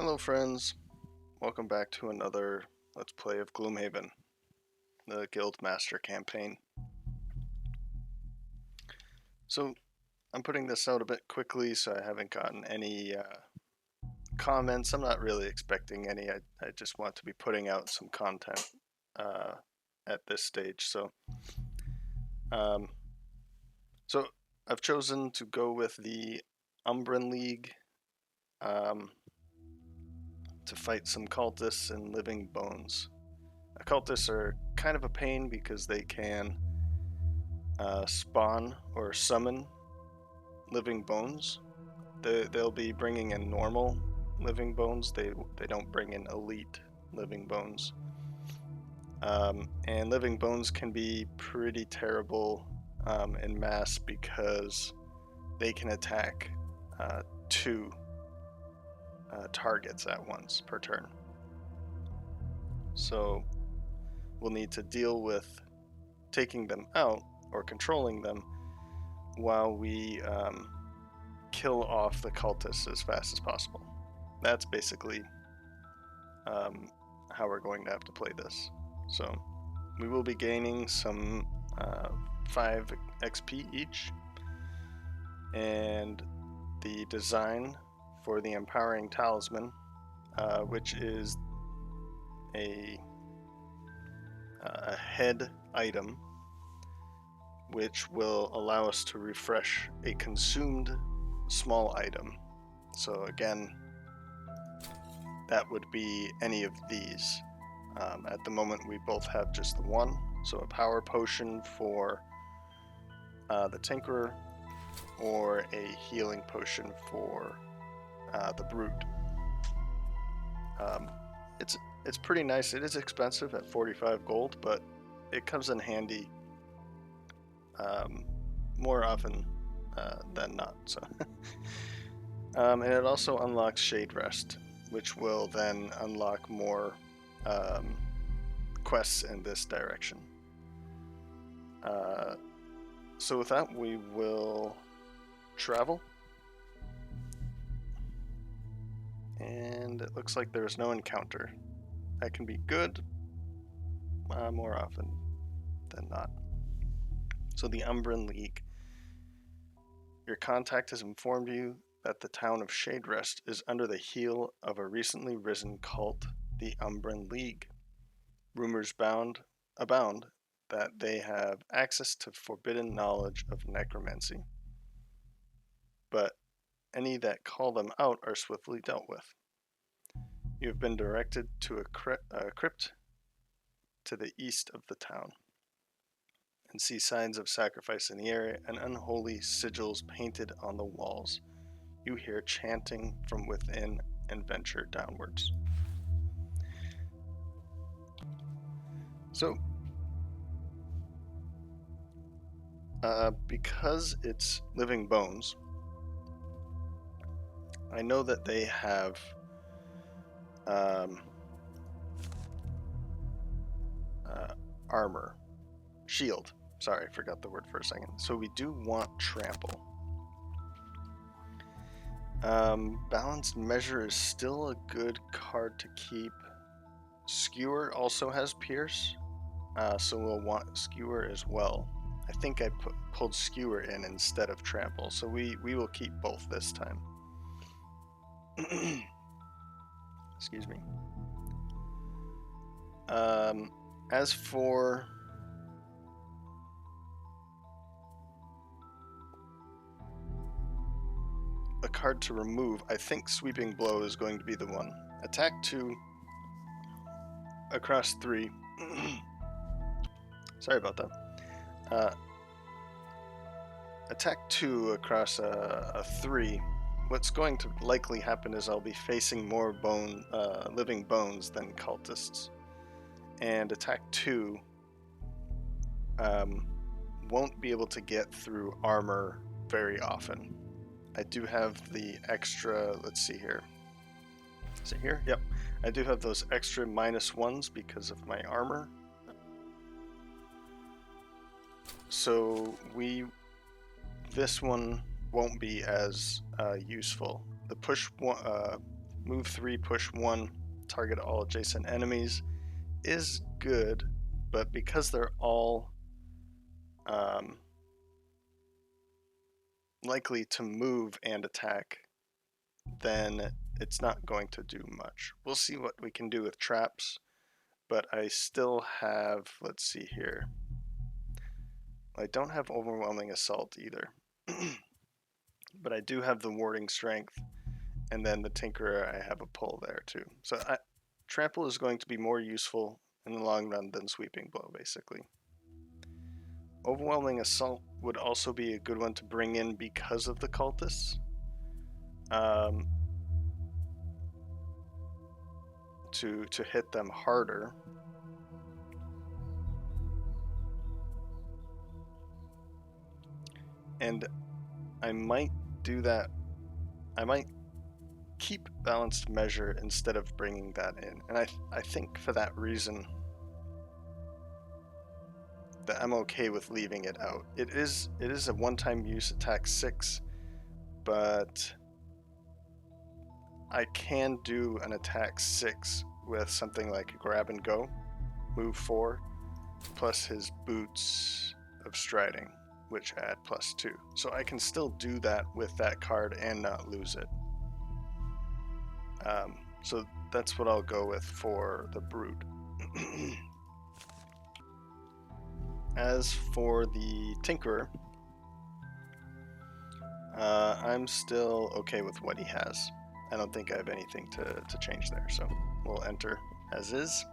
Hello friends, welcome back to another Let's Play of Gloomhaven, the Guildmaster Campaign. So, I'm putting this out a bit quickly, so I haven't gotten any comments. I'm not really expecting any. I just want to be putting out some content uh, at this stage. Um, so I've chosen to go with the Umbran League um, to fight some cultists and living bones. Cultists are kind of a pain because they can spawn or summon living bones. They'll be bringing in normal living bones. They don't bring in elite living bones. And living bones can be pretty terrible in mass because they can attack two targets at once per turn. So we'll need to deal with taking them out or controlling them while we kill off the cultists as fast as possible. That's basically how we're going to have to play this. So we will be gaining some 5 XP each, and the design for the empowering talisman, which is a head item which will allow us to refresh a consumed small item. So again, that would be any of these. At the moment we both have just the one, so a power potion for the Tinkerer or a healing potion for the Brute. It's pretty nice. It is expensive at 45 gold, but it comes in handy more often than not. So, and it also unlocks Shaderest, which will then unlock more quests in this direction. So with that, we will travel. And it looks like there's no encounter. That can be good more often than not. So the Umbran League. Your contact has informed you that the town of Shaderest is under the heel of a recently risen cult, the Umbran League. Rumors abound that they have access to forbidden knowledge of necromancy, but any that call them out are swiftly dealt with. You have been directed to a crypt to the east of the town, and see signs of sacrifice in the area and unholy sigils painted on the walls. You hear chanting from within and venture downwards. So, because it's living bones, I know that they have armor, shield. Sorry, I forgot the word for a second. So we do want trample. Balanced measure is still a good card to keep. Skewer also has pierce, so we'll want skewer as well. I think I pulled skewer in instead of trample, so we will keep both this time. Excuse me. As for a card to remove, I think Sweeping Blow is going to be the one. Attack 2 across 3. Sorry about that. Attack 2 across a 3. What's going to likely happen is I'll be facing more living bones than cultists. And attack 2 won't be able to get through armor very often. I do have the extra, let's see here. Is it here? Yep. I do have those extra -1s because of my armor. So this one won't be as useful. The push move 3, push 1, target all adjacent enemies is good, but because they're all likely to move and attack, then it's not going to do much. We'll see what we can do with traps, but I still have, let's see here, I don't have overwhelming assault either, but I do have the warding strength, and then the tinkerer, I have a pull there too. So trample is going to be more useful in the long run than sweeping blow, basically. Overwhelming assault would also be a good one to bring in because of the cultists. To hit them harder. And I might do that. I might keep balanced measure instead of bringing that in. And I think for that reason that I'm okay with leaving it out. It is a one-time use attack 6, but I can do an attack 6 with something like grab and go, move 4, plus his boots of striding, which add +2. So I can still do that with that card and not lose it. So that's what I'll go with for the Brute. As for the Tinkerer, I'm still okay with what he has. I don't think I have anything to change there, so we'll enter as is.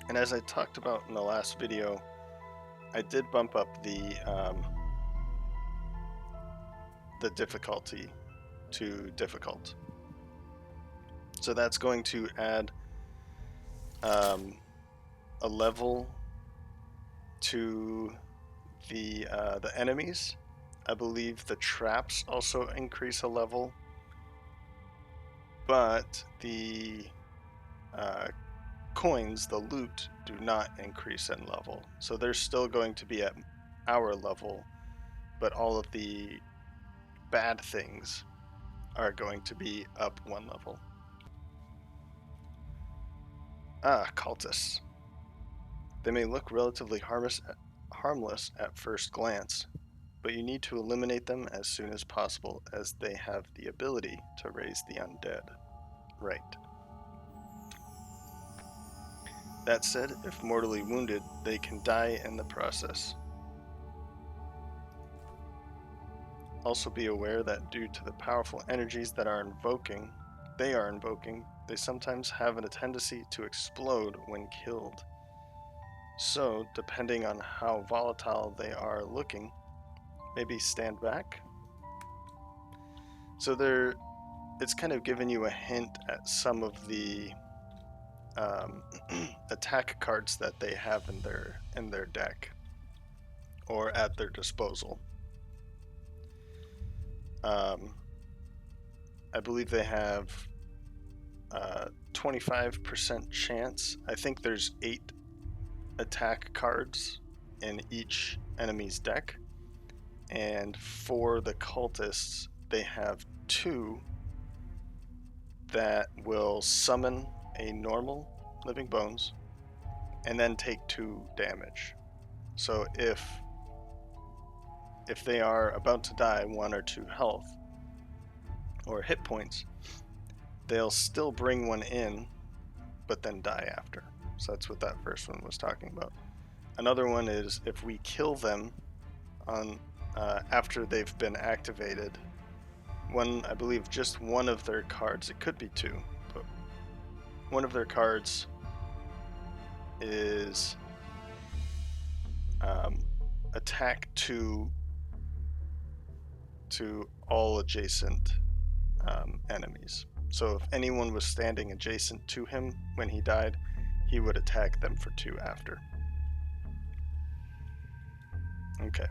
And as I talked about in the last video, I did bump up the difficulty to difficult. So that's going to add a level to the enemies. I believe the traps also increase a level, but the coins, the loot, do not increase in level. So they're still going to be at our level, but all of the bad things are going to be up 1 level. Cultists. They may look relatively harmless at first glance, but you need to eliminate them as soon as possible, as they have the ability to raise the undead. Right. That said, if mortally wounded, they can die in the process. Also be aware that due to the powerful energies that they are invoking, they sometimes have a tendency to explode when killed. So, depending on how volatile they are looking, maybe stand back. So it's kind of giving you a hint at some of the attack cards that they have in their deck or at their disposal. I believe they have 25% chance. I think there's 8 attack cards in each enemy's deck, and for the cultists they have 2 that will summon a normal living bones and then take 2 damage. So if they are about to die 1 or 2 health or hit points, they'll still bring 1 in but then die after. So that's what that first one was talking about. Another one is if we kill them on after they've been activated, I believe just one of their cards, it could be 2, but one of their cards is attack to all adjacent enemies. So if anyone was standing adjacent to him when he died, he would attack them for 2 after. Okay.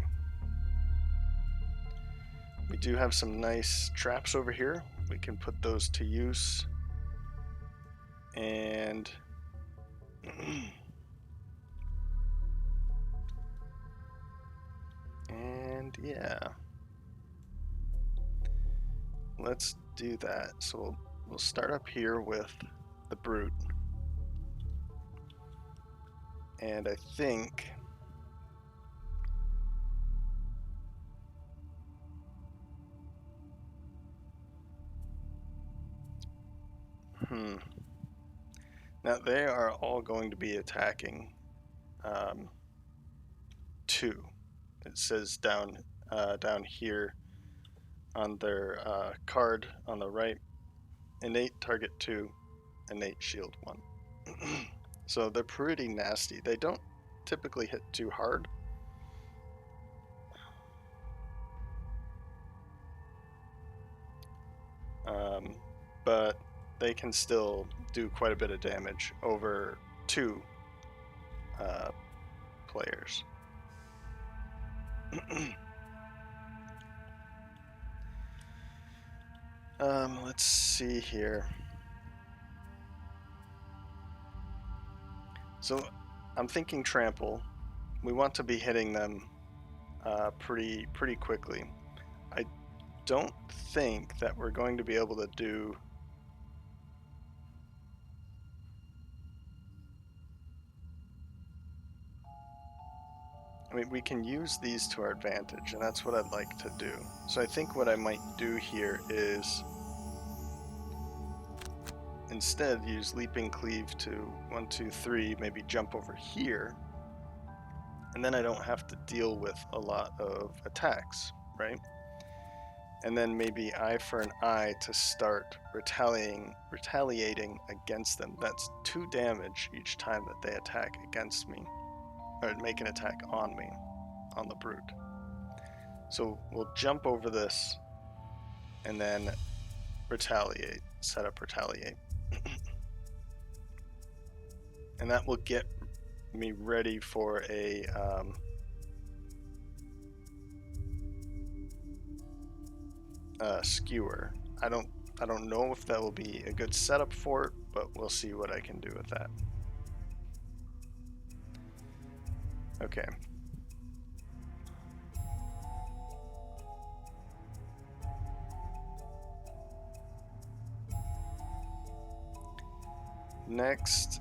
We do have some nice traps over here. We can put those to use. And yeah. Let's do that. So we'll start up here with the brute. And I think now they are all going to be attacking 2. It says down here on their card on the right, innate target 2, innate shield 1. So they're pretty nasty. They don't typically hit too hard. But they can still do quite a bit of damage over 2 players. Let's see here. So I'm thinking trample. We want to be hitting them pretty quickly. I don't think that we're going to be able to do we can use these to our advantage, and that's what I'd like to do. So I think what I might do here is instead use leaping cleave to 1, 2, 3, maybe jump over here, and then I don't have to deal with a lot of attacks, right? And then maybe eye for an eye to start retaliating against them. That's 2 damage each time that they attack against me, or make an attack on me, on the brute. So we'll jump over this and then retaliate, set up retaliate. And that will get me ready for a skewer. I don't know if that will be a good setup for it, but we'll see what I can do with that. Okay. Next,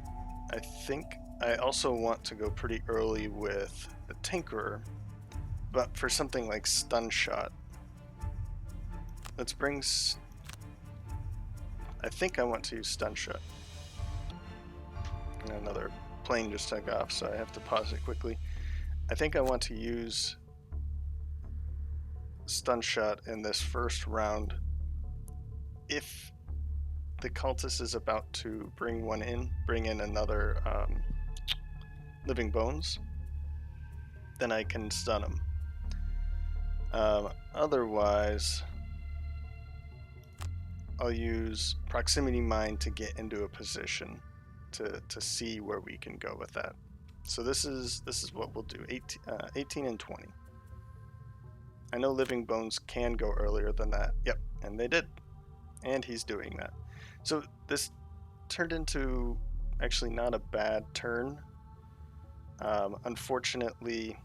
I think I also want to go pretty early with the Tinkerer, but for something like Stun Shot. Let's bring... I think I want to use Stun Shot. And another plane just took off, so I have to pause it quickly. I think I want to use Stun Shot in this first round. If the cultist is about to bring in another living bones, then I can stun him. Otherwise, I'll use proximity mine to get into a position to see where we can go with that. So this is what we'll do. 18 and 20. I know living bones can go earlier than that. Yep, and they did. And he's doing that. So this turned into actually not a bad turn. Unfortunately,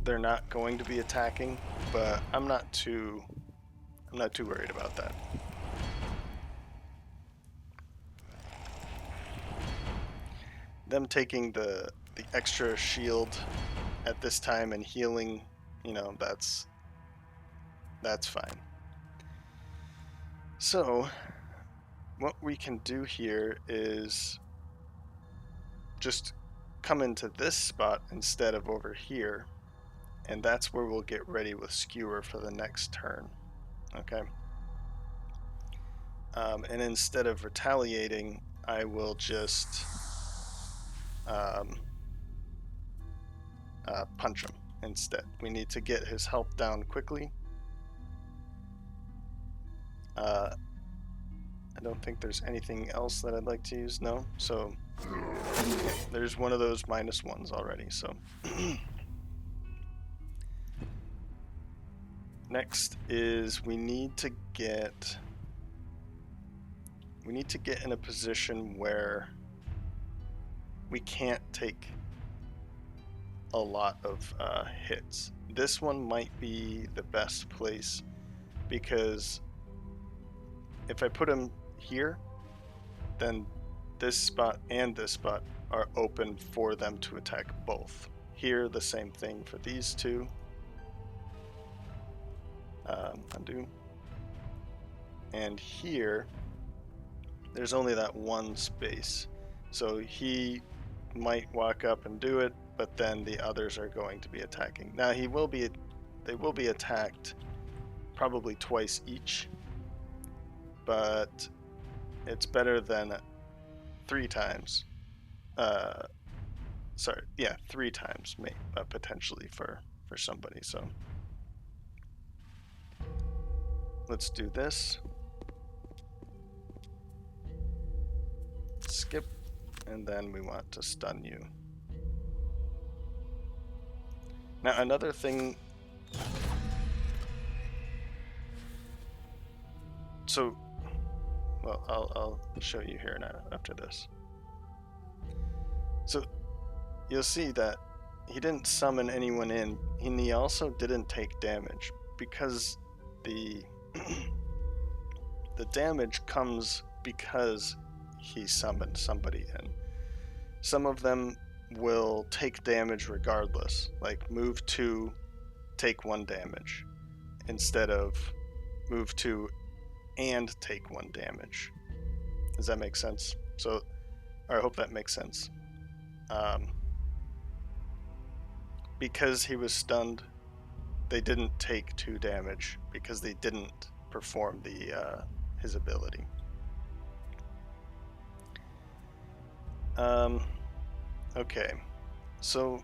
they're not going to be attacking, but I'm not too worried about that. Them taking the extra shield at this time and healing, you know, that's fine. So what we can do here is just come into this spot instead of over here, and that's where we'll get ready with Skewer for the next turn. Okay. And instead of retaliating, I will just punch him instead. We need to get his health down quickly. I don't think there's anything else that I'd like to use. No. So there's one of those -1s already. So next is we need to get in a position where we can't take a lot of hits. This one might be the best place because if I put him here, then this spot and this spot are open for them to attack both. Here, the same thing for these two. Undo. And here, there's only that one space. So he might walk up and do it, but then the others are going to be attacking. Now they will be attacked probably twice each, but it's better than 3 times. 3 times potentially for somebody. So let's do this. Skip, and then we want to stun you. Now another thing, so, well, I'll show you here now after this. So you'll see that he didn't summon anyone in, and he also didn't take damage because the the damage comes because he summoned somebody in. Some of them will take damage regardless, like move 2, take 1 damage, instead of move 2 and take 1 damage. Does that make sense? So, I hope that makes sense. Because he was stunned, they didn't take 2 damage because they didn't perform his ability. Okay, so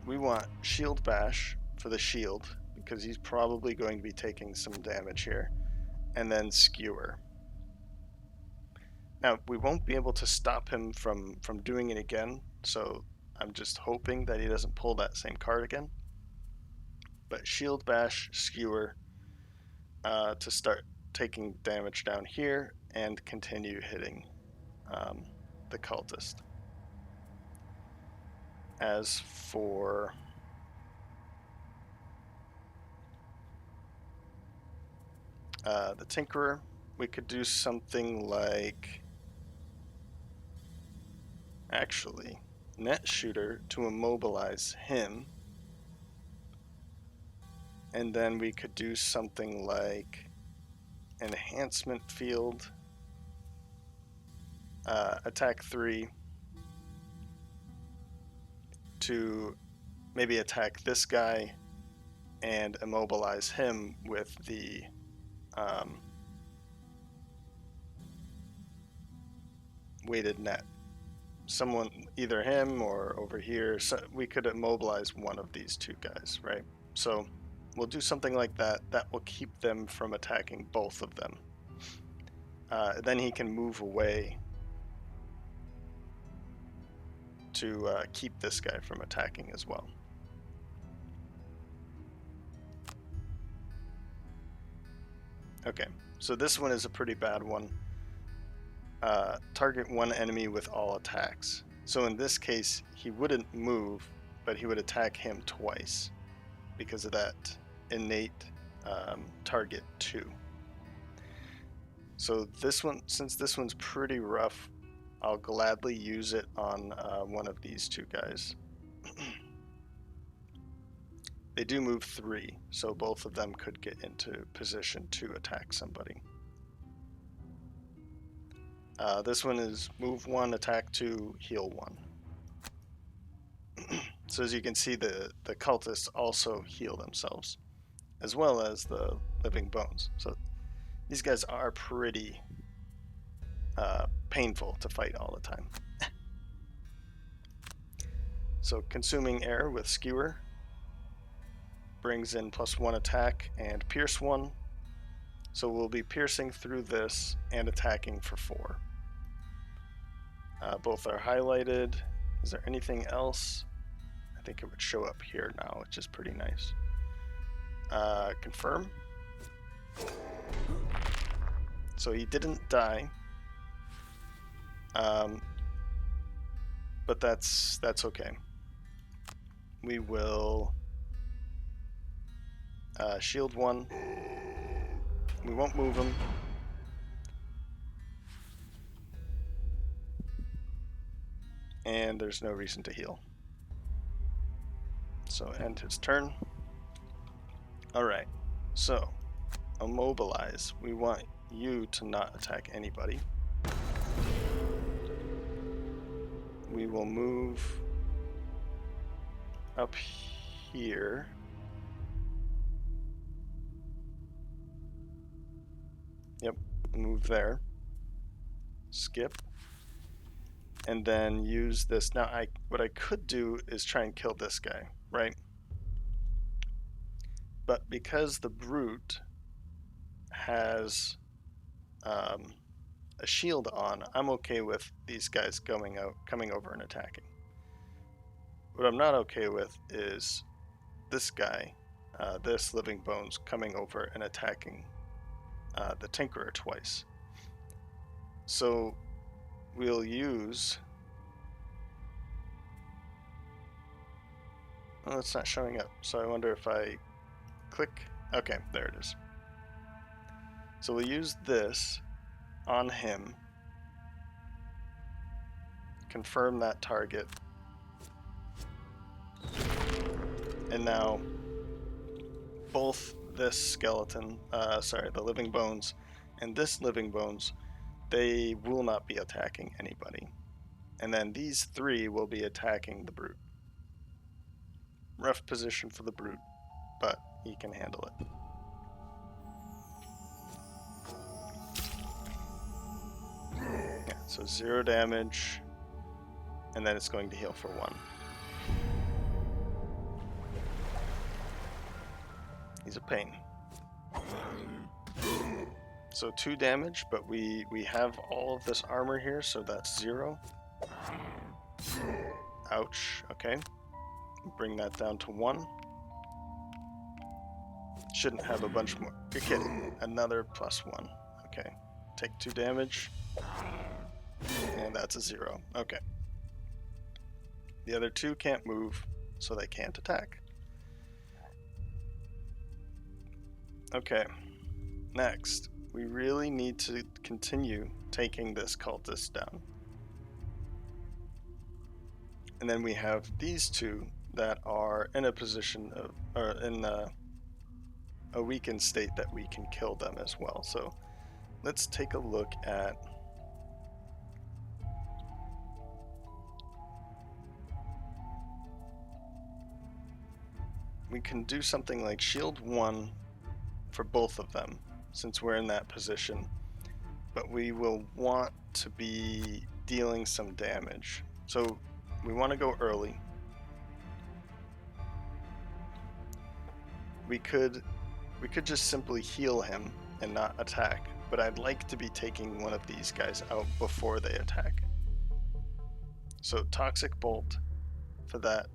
we want Shield Bash for the shield because he's probably going to be taking some damage here, and then Skewer. Now we won't be able to stop him from doing it again, so I'm just hoping that he doesn't pull that same card again. But Shield Bash, Skewer to start taking damage down here and continue hitting the cultist. As for the Tinkerer, we could do something like, actually, Net Shooter to immobilize him, and then we could do something like Enhancement Field, attack 3 to maybe attack this guy and immobilize him with the weighted net. Someone, either him or over here, so we could immobilize one of these 2 guys, right? So we'll do something like that. That will keep them from attacking both of them. Then he can move away to keep this guy from attacking as well. Okay, so this one is a pretty bad one. Target 1 enemy with all attacks. So in this case, he wouldn't move, but he would attack him twice because of that innate target 2. So this one, since this one's pretty rough, I'll gladly use it on one of these 2 guys. They do move 3, so both of them could get into position to attack somebody. This one is move 1, attack 2, heal 1. So as you can see, the cultists also heal themselves, as well as the living bones. So these guys are pretty painful to fight all the time. So consuming air with Skewer brings in +1 attack and pierce 1. So we'll be piercing through this and attacking for 4. Both are highlighted. Is there anything else? I think it would show up here now, which is pretty nice. Confirm. So he didn't die. But that's okay. we will shield 1. We won't move him. And there's no reason to heal. So end his turn. Alright, so immobilize. We want you to not attack anybody. We will move up here. Yep, move there. Skip. And then use this. Now, what I could do is try and kill this guy, right? But because the brute has a shield on, I'm okay with these guys coming over and attacking. What I'm not okay with is this guy, this Living Bones, coming over and attacking the Tinkerer twice. So we'll use... Oh, it's not showing up, so I wonder if I click... Okay, there it is. So we'll use this on him, confirm that target, and now both this skeleton, the Living Bones, and this Living Bones, they will not be attacking anybody. And then these 3 will be attacking the brute. Rough position for the brute, but he can handle it. Yeah, so 0 damage, and then it's going to heal for 1. He's a pain. So 2 damage, but we have all of this armor here, so that's 0. Ouch, okay. Bring that down to 1. Shouldn't have a bunch more. You're kidding. Another +1. Okay. Take 2 damage. And that's a 0. Okay. The other 2 can't move, so they can't attack. Okay. Next, we really need to continue taking this cultist down. And then we have these 2 that are in a position of, or in a weakened state that we can kill them as well. So let's take a look at we can do something like shield 1 for both of them since we're in that position, but we will want to be dealing some damage. So we want to go early. We could just simply heal him and not attack, but I'd like to be taking one of these guys out before they attack. So Toxic Bolt for that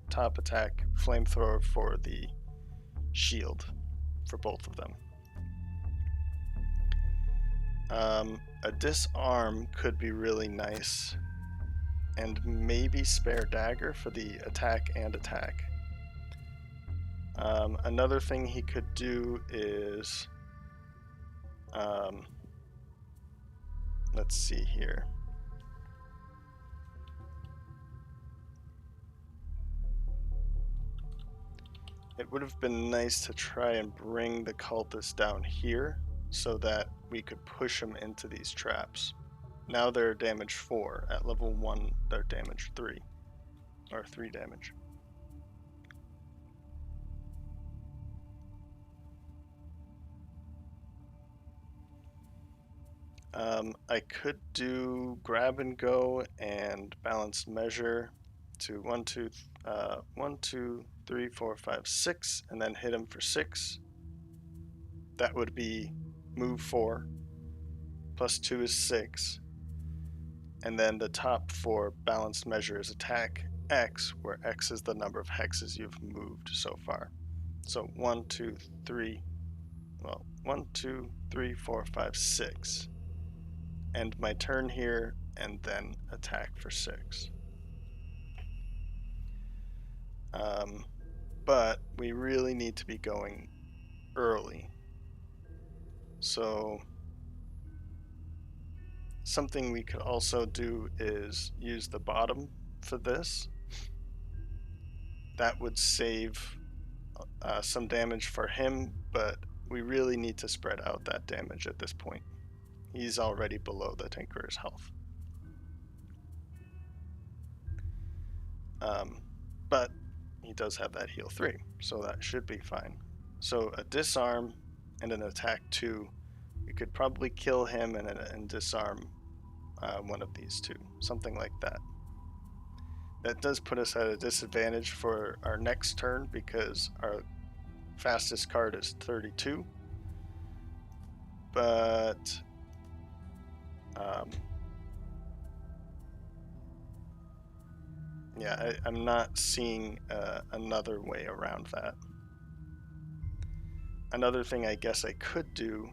top attack, Flamethrower for the shield for both of them. A Disarm could be really nice, and maybe Spare Dagger for the attack and attack. Another thing he could do is, let's see here. It would have been nice to try and bring the cultists down here so that we could push them into these traps. Now they're damage 4. At level 1, they're damage 3. Or 3 damage. I could do grab and go and balanced measure to 1, 2, 3, 4, 5, 6, and then hit him for 6. That would be move 4, plus 2 is 6, and then the top 4 balanced measure is attack X, where X is the number of hexes you've moved so far. So 1, 2, 3, 4, 5, 6. End my turn here, and then attack for 6. But we really need to be going early. So something we could also do is use the bottom for this. That would save some damage for him, but we really need to spread out that damage at this point. He's already below the Tinkerer's health. But he does have that heal 3, so that should be fine. So a disarm and an attack 2, we could probably kill him and disarm one of these two, something like that. That does put us at a disadvantage for our next turn because our fastest card is 32. But yeah, I'm not seeing another way around that. Another thing I guess I could do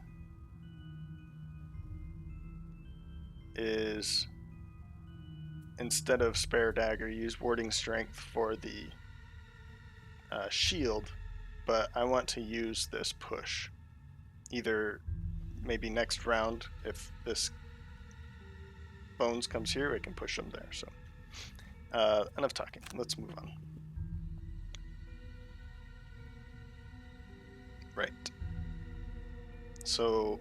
is, instead of spare dagger, use warding strength for the shield, but I want to use this push. Either maybe next round, if this bones comes here, I can push him there. So enough talking, let's move on. Right. So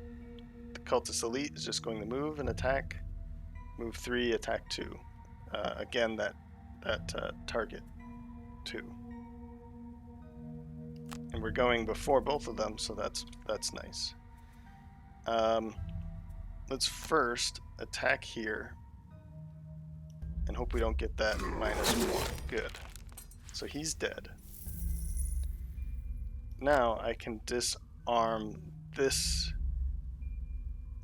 the Cultist Elite is just going to move and attack. Move 3, attack 2. Again, that target 2. And we're going before both of them, so that's nice. Let's first attack here and hope we don't get that -1. Good. So he's dead. Now I can disarm this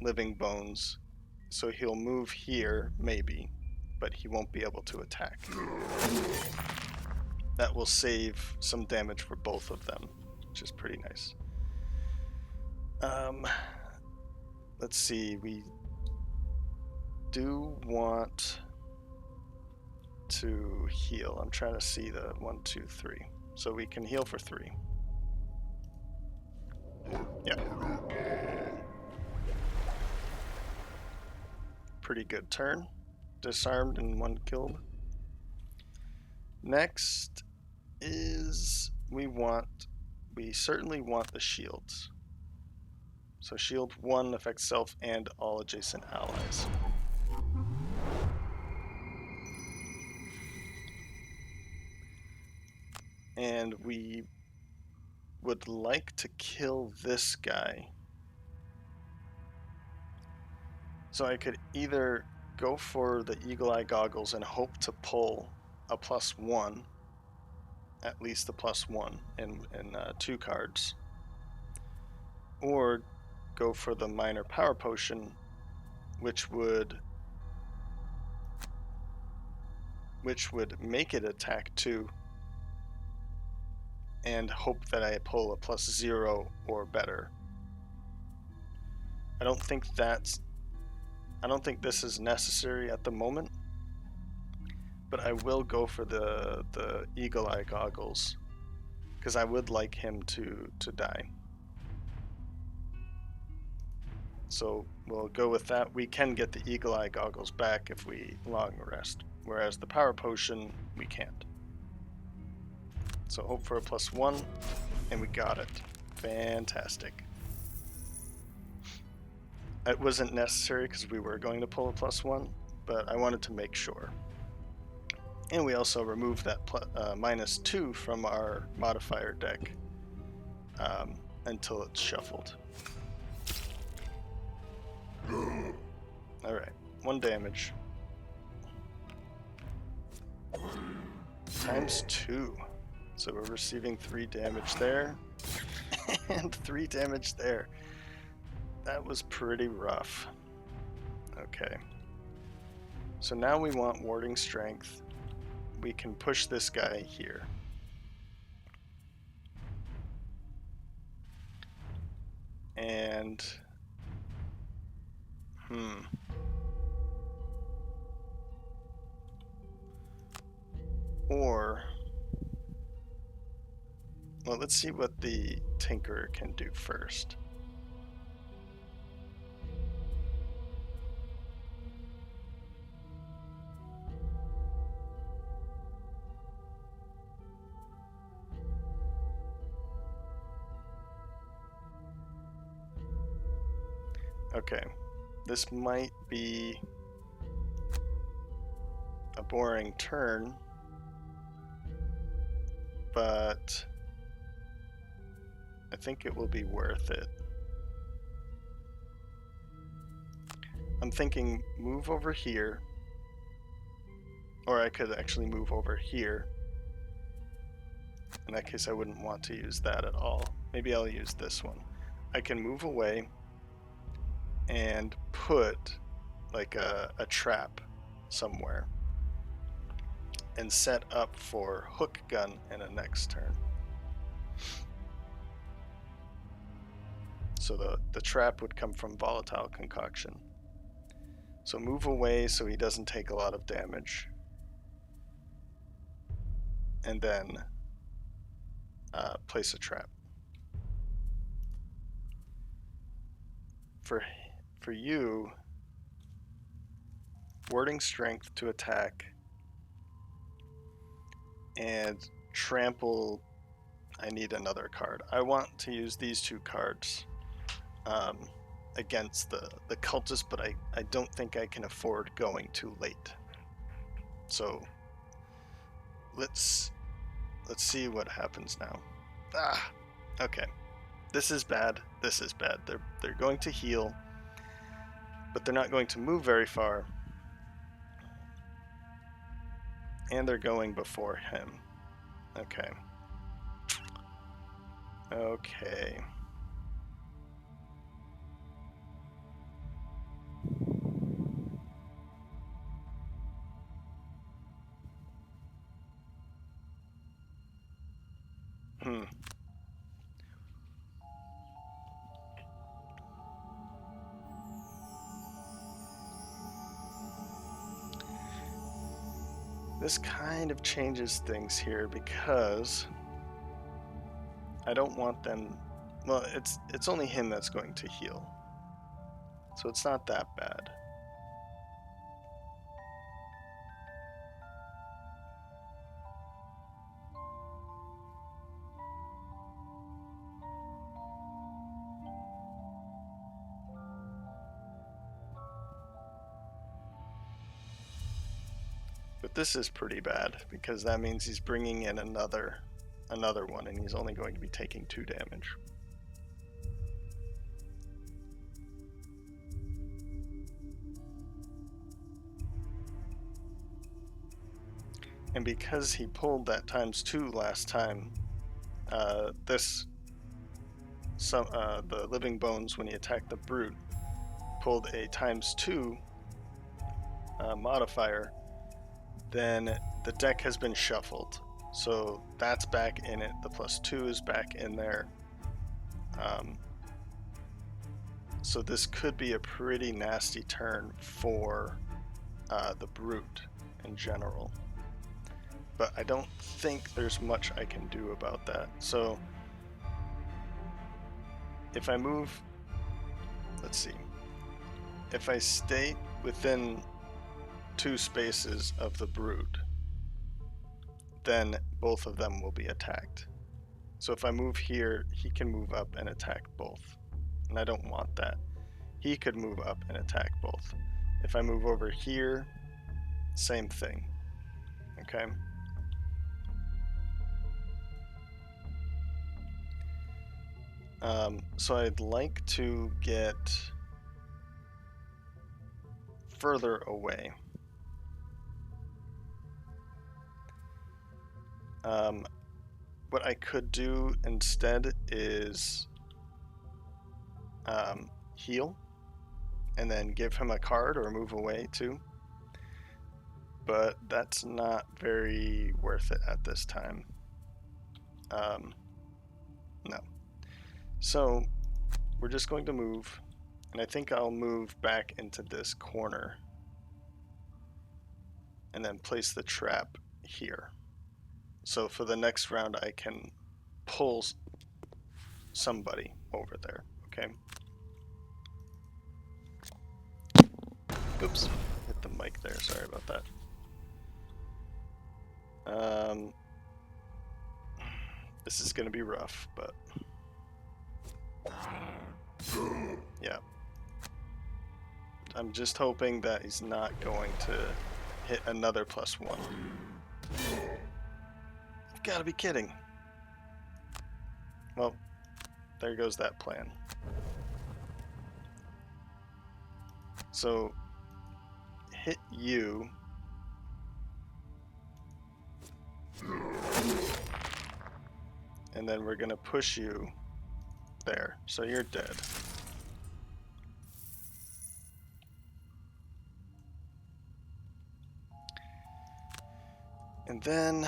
living bones, so he'll move here, maybe, but he won't be able to attack. That will save some damage for both of them, which is pretty nice. Let's see, we do want to heal. I'm trying to see the 1, 2, 3. So we can heal for 3. Yep. Pretty good turn. Disarmed and 1 killed. Next is we certainly want the shields. So shield 1 affects self and all adjacent allies. And we would like to kill this guy. So I could either go for the Eagle Eye Goggles and hope to pull a +1, at least a +1 in 2 cards, or go for the Minor Power Potion, which would make it attack 2, and hope that I pull a +0 or better. I don't think this is necessary at the moment, but I will go for the Eagle Eye Goggles because I would like him to die. So we'll go with that. We can get the Eagle Eye Goggles back if we long rest, whereas the Power Potion we can't. So hope for a +1, and we got it. Fantastic. It wasn't necessary because we were going to pull a +1, but I wanted to make sure. And we also removed that -2 from our modifier deck until it's shuffled. Alright, 1 damage. ×2. So we're receiving 3 damage there, and 3 damage there. That was pretty rough. Okay. So now we want warding strength. We can push this guy here. And or Well, let's see what the Tinkerer can do first. Okay, this might be a boring turn, but I think it will be worth it. I'm thinking move over here, or I could actually move over here. In that case, I wouldn't want to use that at all. Maybe I'll use this one. I can move away and put like a trap somewhere and set up for hook gun in a next turn. So the trap would come from volatile concoction. So move away so he doesn't take a lot of damage. And then place a trap. For you, warding strength to attack and trample, I need another card. I want to use these two cards against the cultist, but I don't think I can afford going too late. So let's see what happens now. Okay. This is bad. This is bad. They're going to heal, but they're not going to move very far. And they're going before him. Okay. Okay. This kind of changes things here because I don't want them. Well, it's only him that's going to heal, so it's not that bad. But this is pretty bad because that means he's bringing in another one, and he's only going to be taking 2 damage. And because he pulled that ×2 last time, the living bones, when he attacked the brute, pulled a ×2 modifier, then the deck has been shuffled. So that's back in it. The +2 is back in there. So this could be a pretty nasty turn for the brute in general. But I don't think there's much I can do about that. So if I move, let's see, if I stay within 2 spaces of the brute, then both of them will be attacked. So if I move here, he can move up and attack both, and I don't want that. He could move up and attack both. If I move over here, same thing. Okay. So I'd like to get further away. What I could do instead is heal and then give him a card or move away too. But that's not very worth it at this time. No. So we're just going to move, and I think I'll move back into this corner and then place the trap here. So for the next round I can pull somebody over there, okay? Oops, hit the mic there, sorry about that. This is gonna be rough, but yeah. I'm just hoping that he's not going to hit another +1. You've gotta be kidding. Well, there goes that plan. So, hit you. And then we're gonna push you there. So you're dead. And then,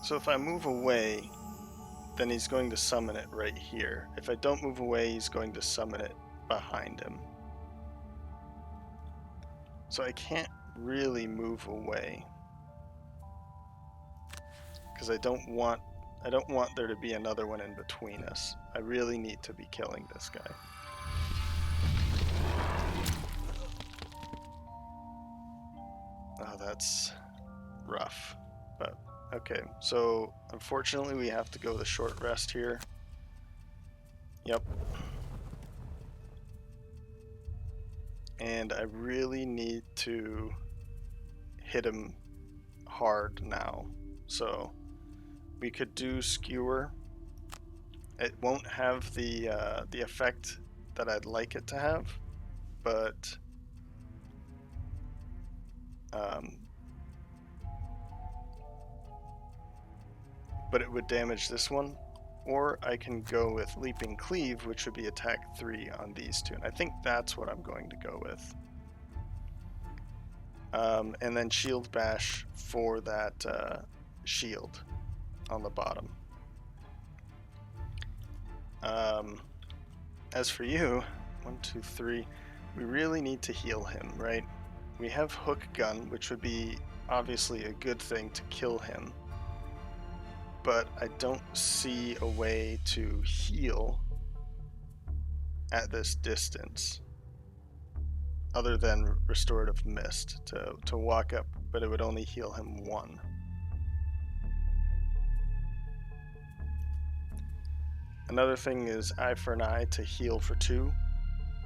so if I move away, then he's going to summon it right here. If I don't move away, he's going to summon it behind him. So I can't really move away, because I don't want there to be another one in between us. I really need to be killing this guy. Oh, that's rough, but okay. So unfortunately we have to go the short rest here. Yep. And I really need to hit him hard now. So we could do skewer. It won't have the effect that I'd like it to have, but it would damage this one. Or I can go with leaping cleave, which would be attack 3 on these two, and I think that's what I'm going to go with. And then shield bash for that shield on the bottom. As for you, 1, 2, 3, we really need to heal him, right? We have hook gun, which would be obviously a good thing to kill him, but I don't see a way to heal at this distance other than restorative mist to walk up, but it would only heal him 1. Another thing is eye for an eye to heal for 2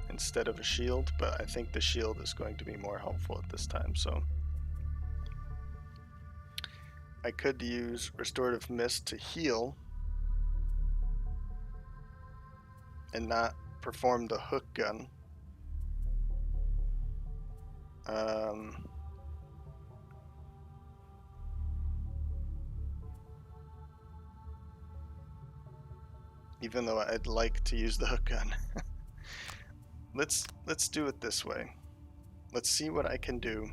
instead of a shield, but I think the shield is going to be more helpful at this time, so I could use restorative mist to heal and not perform the hook gun. Even though I'd like to use the hook gun. Let's do it this way. Let's see what I can do.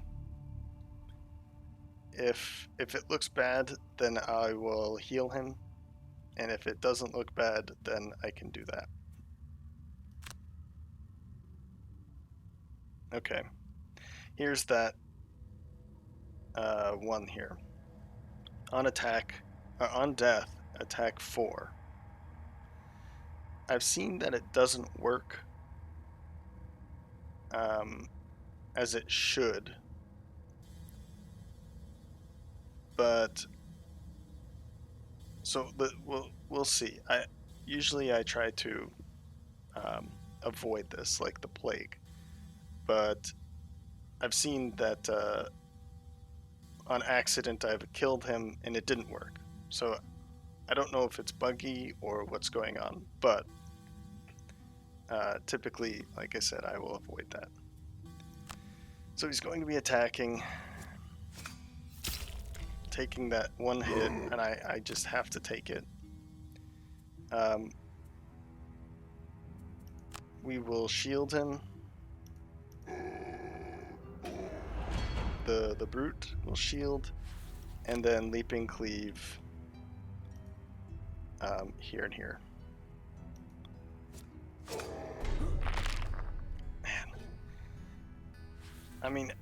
If it looks bad, then I will heal him, and if it doesn't look bad, then I can do that. Okay, here's that one here. On death, attack 4. I've seen that it doesn't work as it should, but so we'll see. Usually I try to avoid this like the plague, but I've seen that on accident I've killed him and it didn't work. So I don't know if it's buggy or what's going on, but typically, like I said, I will avoid that. So he's going to be attacking, taking that one hit, and I just have to take it. We will shield him. The brute will shield, and then leaping cleave here and here. Man, I mean,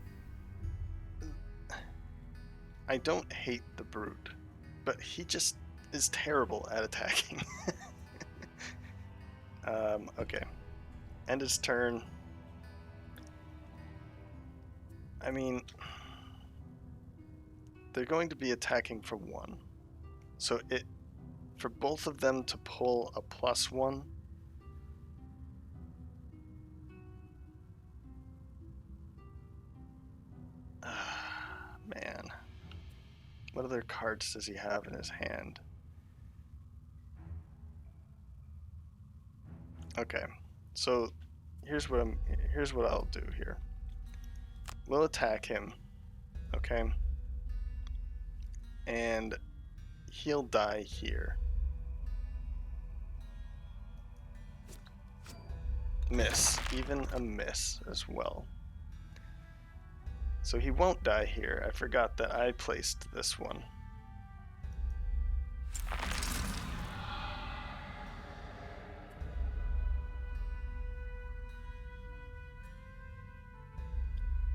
I don't hate the brute. But he just is terrible at attacking. Okay. End his turn. I mean, they're going to be attacking for 1. So for both of them to pull a +1. Man. What other cards does he have in his hand? Okay. So here's what I'll do here. We'll attack him. Okay? And he'll die here. Miss. Even a miss as well. So he won't die here. I forgot that I placed this one.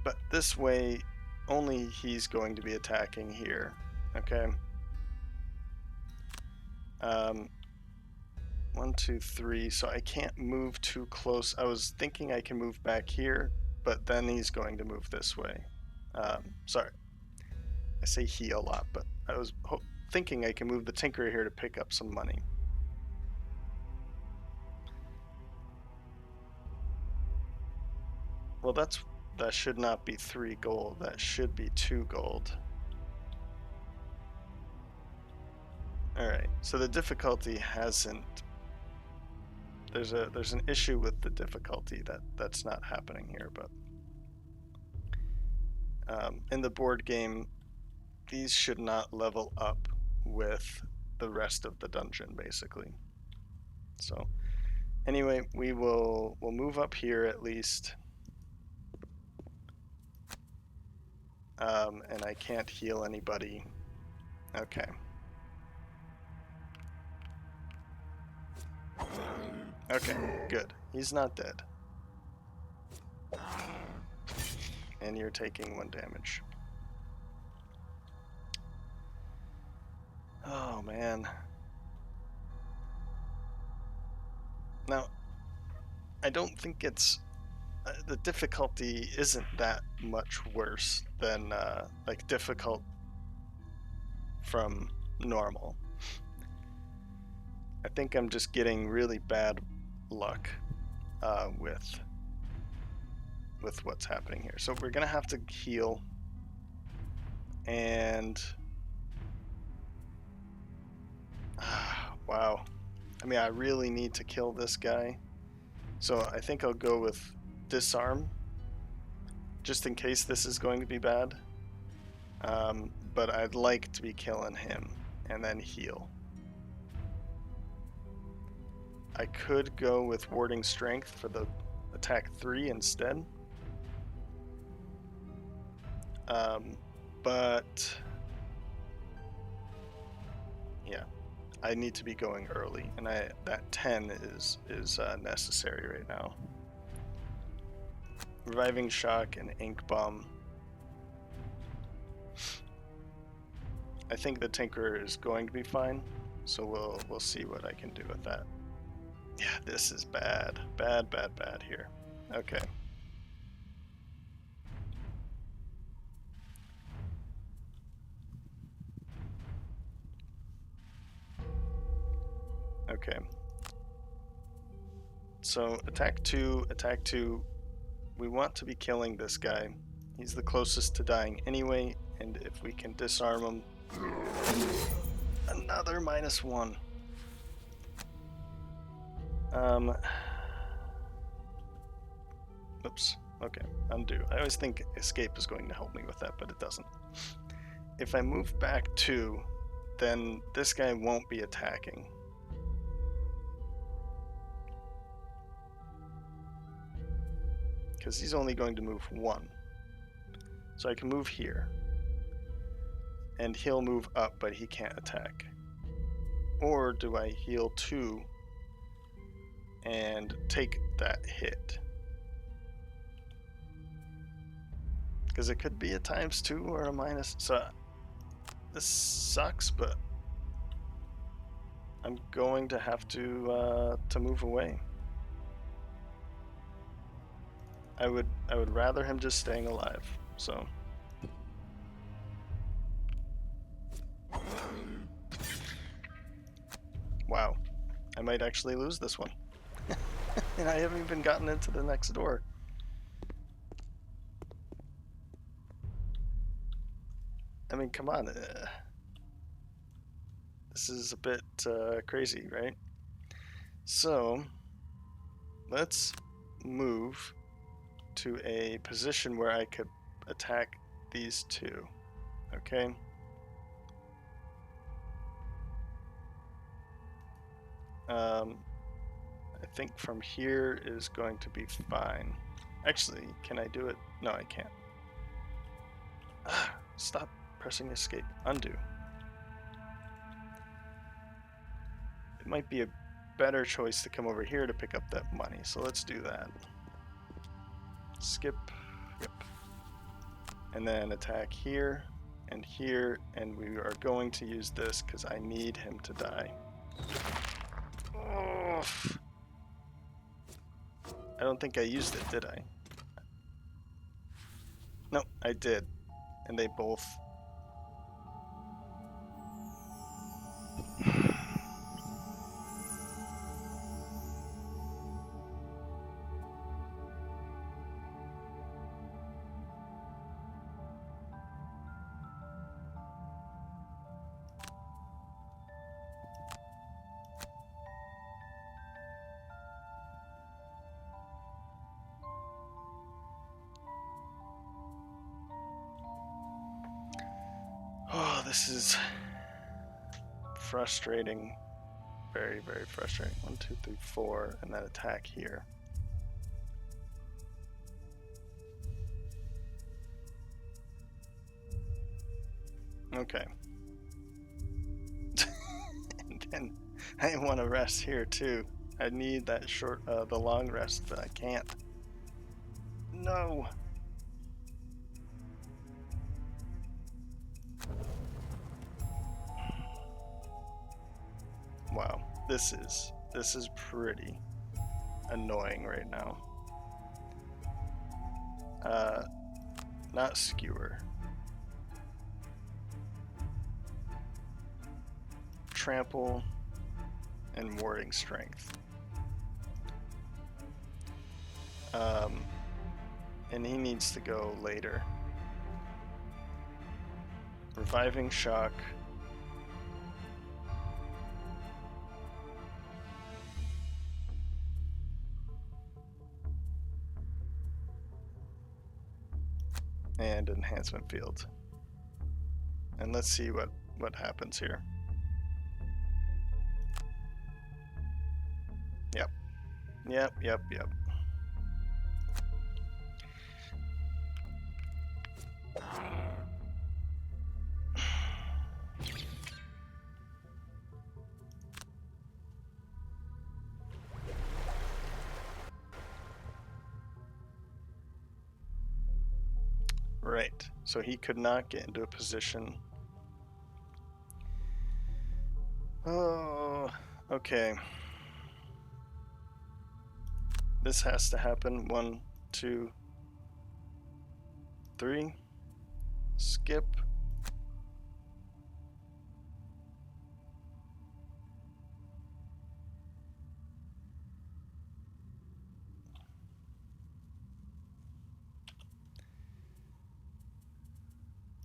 But this way, only he's going to be attacking here. Okay? 1, 2, 3. So I can't move too close. I was thinking I can move back here, but then he's going to move this way. Sorry. I say he a lot, but I was thinking I can move the Tinkerer here to pick up some money. Well, that should not be 3 gold. That should be 2 gold. Alright, so the difficulty hasn't... There's an issue with the difficulty that's not happening here, but... in the board game, these should not level up with the rest of the dungeon, basically. So, anyway, we'll move up here at least. And I can't heal anybody. Okay. Okay, good. He's not dead. And you're taking 1 damage. Oh, man. Now, I don't think it's... the difficulty isn't that much worse than, like, difficult from normal. I think I'm just getting really bad luck with what's happening here. So we're gonna have to heal, and wow. I mean, I really need to kill this guy. So I think I'll go with disarm, just in case this is going to be bad. But I'd like to be killing him and then heal. I could go with warding strength for the attack 3 instead. But yeah, I need to be going early, and that 10 is necessary right now. Reviving shock and ink bomb. I think the Tinkerer is going to be fine, so we'll see what I can do with that. Yeah, this is bad. Bad here. Okay. Okay. So attack 2. We want to be killing this guy. He's the closest to dying anyway, and if we can disarm him, another -1. Oops. Okay, undo. I always think escape is going to help me with that, but it doesn't. If I move back 2, then this guy won't be attacking. Because he's only going to move 1. So I can move here. And he'll move up, but he can't attack. Or do I heal 2 and take that hit? Because it could be a -2 or a minus. So this sucks, but I'm going to have to move away. I would rather him just staying alive. So. Wow, I might actually lose this one. And I haven't even gotten into the next door. I mean, come on. This is a bit crazy, right? So, let's move to a position where I could attack these two. Okay? I think from here is going to be fine. Actually, can I do it? No, I can't. Stop pressing escape. Undo. It might be a better choice to come over here to pick up that money, so let's do that. Skip. Yep. And then attack here, and we are going to use this because I need him to die. Oh. I don't think I used it, did I? No, I did. And they both... Oh, this is frustrating. Very, very frustrating. 1, 2, 3, 4, and then attack here. Okay. And then I want to rest here too. I need that the long rest, but I can't. No. Wow, this is pretty annoying right now. Not skewer. Trample and warding strength. And he needs to go later. Reviving shock. And enhancement field. And let's see what happens here. Yep. Right, so he could not get into a position. Oh, okay. This has to happen. 1, 2, 3. Skip.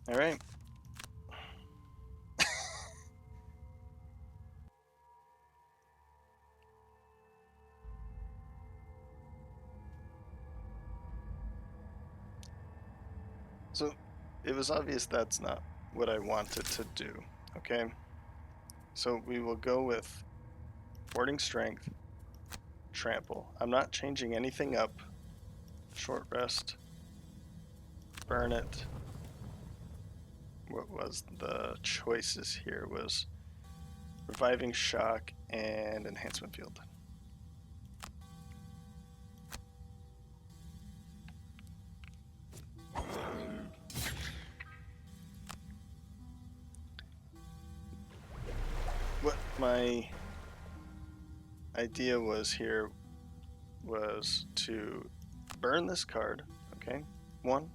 All right. So it was obvious that's not what I wanted to do, okay? So we will go with warding strength, trample. I'm not changing anything up. Short rest, burn it. What was the choices here was reviving shock and enhancement field. What my idea was here was to burn this card. Okay, 1,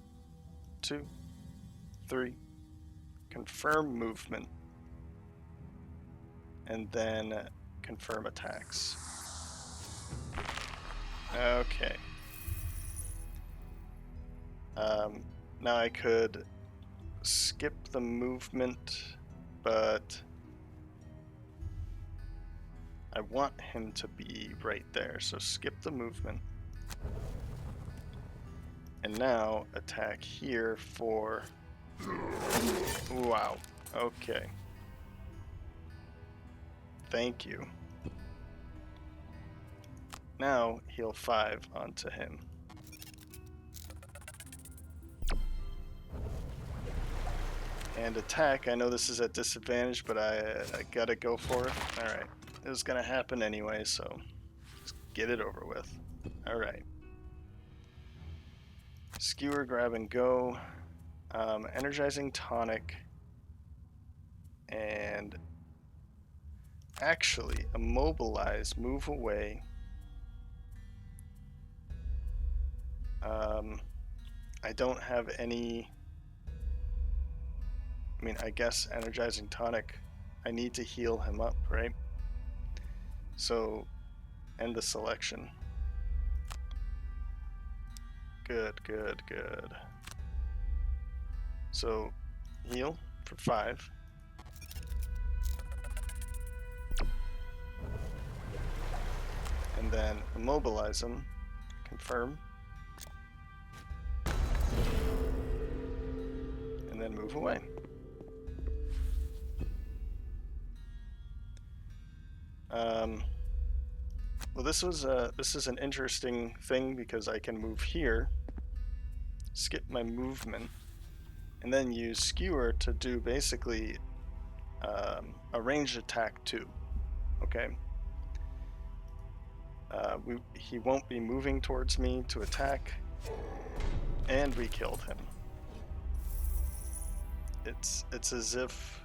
2, 3. Confirm movement, and then confirm attacks. Okay. Now I could skip the movement, but I want him to be right there, so skip the movement. And now attack here for... Wow, okay. Thank you. Now heal 5 onto him. And attack, I know this is at disadvantage, but I gotta go for it. Alright, it was gonna happen anyway, so just get it over with. Alright. Skewer, grab and go. Energizing tonic. And actually, immobilize, move away. I don't have any... I mean, I guess energizing tonic, I need to heal him up, right? So, end the selection. Good, good, good. So, heal for 5. And then immobilize him. Confirm. And then move away. Well, this is an interesting thing because I can move here, skip my movement, and then use skewer to do basically a ranged attack too. Okay. He won't be moving towards me to attack, and we killed him. It's as if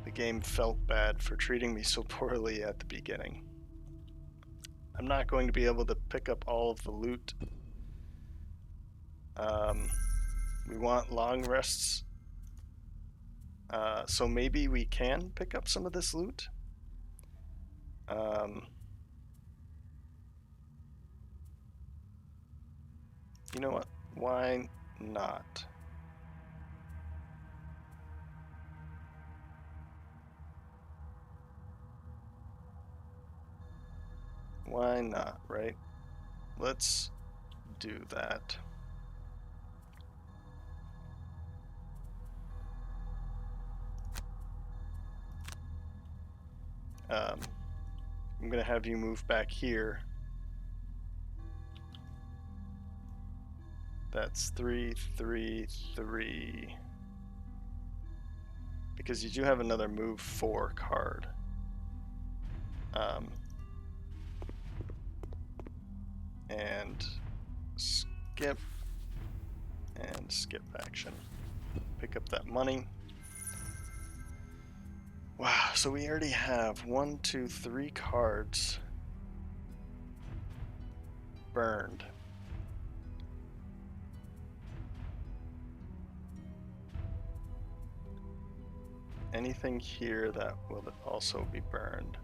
the game felt bad for treating me so poorly at the beginning. I'm not going to be able to pick up all of the loot. We want long rests, so maybe we can pick up some of this loot. You know what? Why not? Why not, right? Let's do that. I'm gonna have you move back here. That's 3, 3, 3. Because you do have another move 4 card. And skip and skip action. Pick up that money. Wow, so we already have 1, 2, 3 cards burned. Anything here that will also be burned?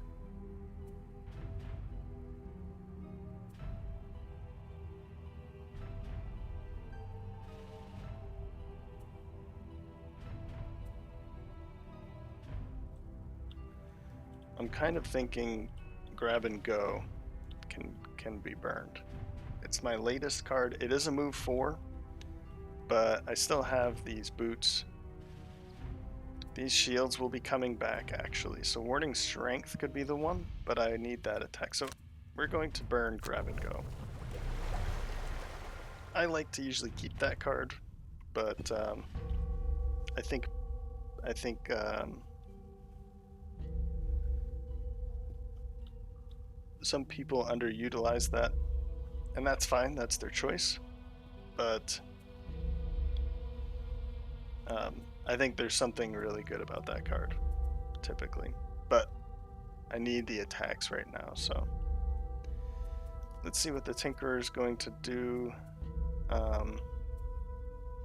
I'm kind of thinking grab and go can be burned. It's my latest card. It is a move 4, but I still have these boots. These shields will be coming back actually. So warding strength could be the one, but I need that attack. So we're going to burn grab and go. I like to usually keep that card, but I think some people underutilize that, and that's fine, that's their choice, but I think there's something really good about that card, typically. But I need the attacks right now, so let's see what the Tinkerer is going to do.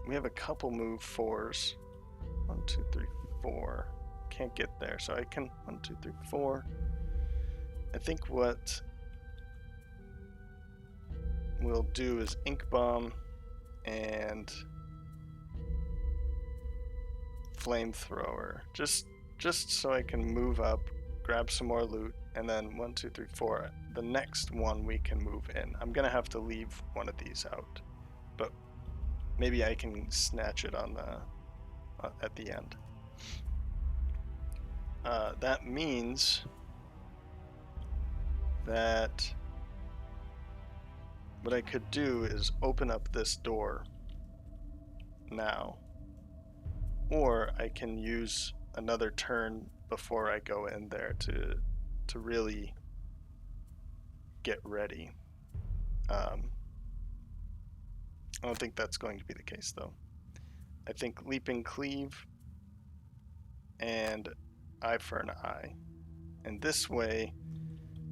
We have a couple move 4s. 1, 2, 3, 4. Can't get there, so I can 1, 2, 3, 4. I think what we'll do is Ink Bomb and Flamethrower, just so I can move up, grab some more loot, and then 1, 2, 3, 4. The next one we can move in. I'm gonna have to leave one of these out, but maybe I can snatch it on the at the end. That means that what I could do is open up this door now, or I can use another turn before I go in there to really get ready. I don't think that's going to be the case, though. I think Leaping Cleave and Eye for an Eye. And this way,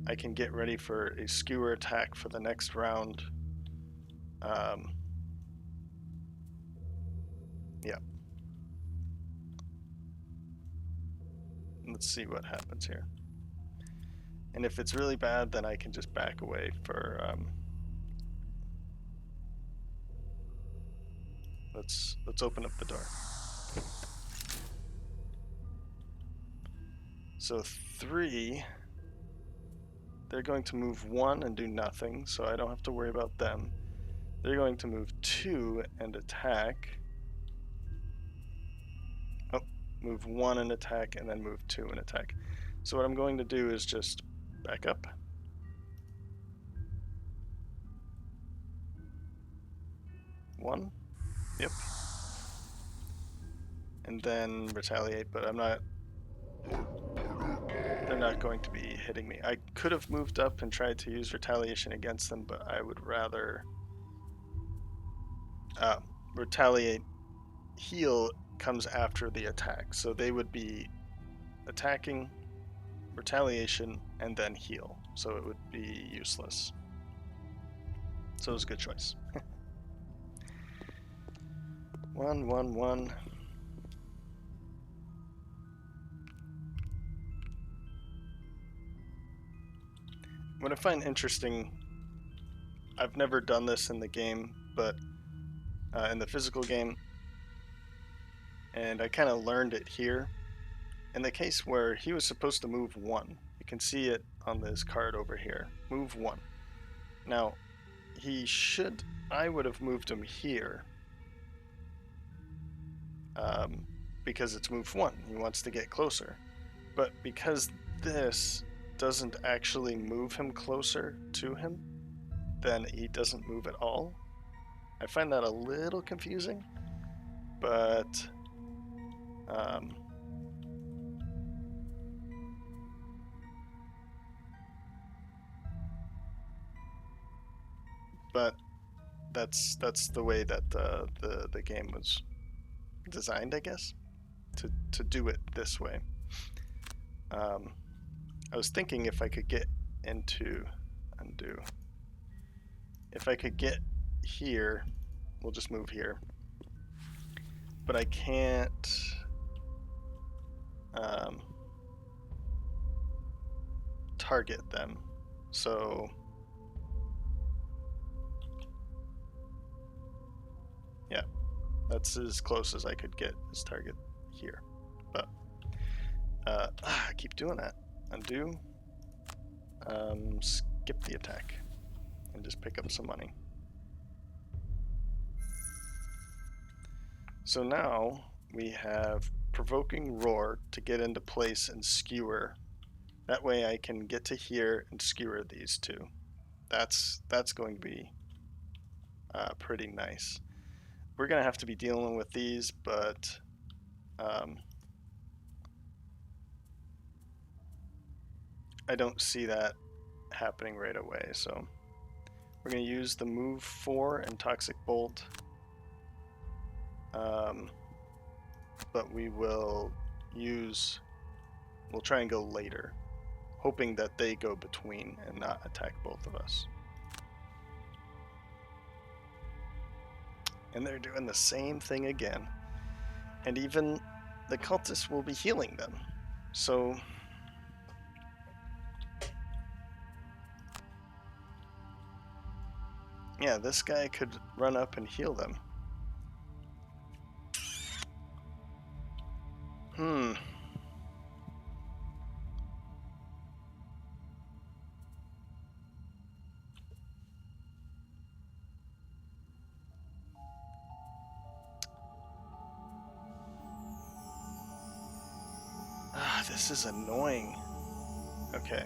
I can get ready for a skewer attack for the next round. Yeah. Let's see what happens here. And if it's really bad, then I can just back away for... Let's open up the door. So 3, they're going to move 1 and do nothing, so I don't have to worry about them. They're going to move 2 and attack. Oh, move 1 and attack, and then move 2 and attack. So what I'm going to do is just back up. One. Yep. And then retaliate, but I'm not... They're not going to be hitting me. I could have moved up and tried to use retaliation against them, but I would rather... retaliate. Heal comes after the attack, so they would be attacking, retaliation, and then heal, so it would be useless. So it was a good choice. 1, 1, 1. What I find interesting, I've never done this in the game, but in the physical game, and I kind of learned it here. In the case where he was supposed to move 1, you can see it on this card over here. Move 1. Now, I would have moved him here because it's move 1. He wants to get closer. But because this doesn't actually move him closer to him, then he doesn't move at all. I find that a little confusing, but that's the way that the game was designed, I guess, to do it this way. I was thinking if I could get into undo. If I could get here, we'll just move here. But I can't target them. So yeah, that's as close as I could get his target here. But I keep doing that. Undo. Skip the attack and just pick up some money. So now we have Provoking Roar to get into place and skewer. That way I can get to here and skewer these two. That's going to be pretty nice. We're going to have to be dealing with these, but I don't see that happening right away. So we're going to use the move 4 and Toxic Bolt. But we'll try and go later, hoping that they go between and not attack both of us. And they're doing the same thing again. And even the cultists will be healing them. So yeah, this guy could run up and heal them. This is annoying. Okay.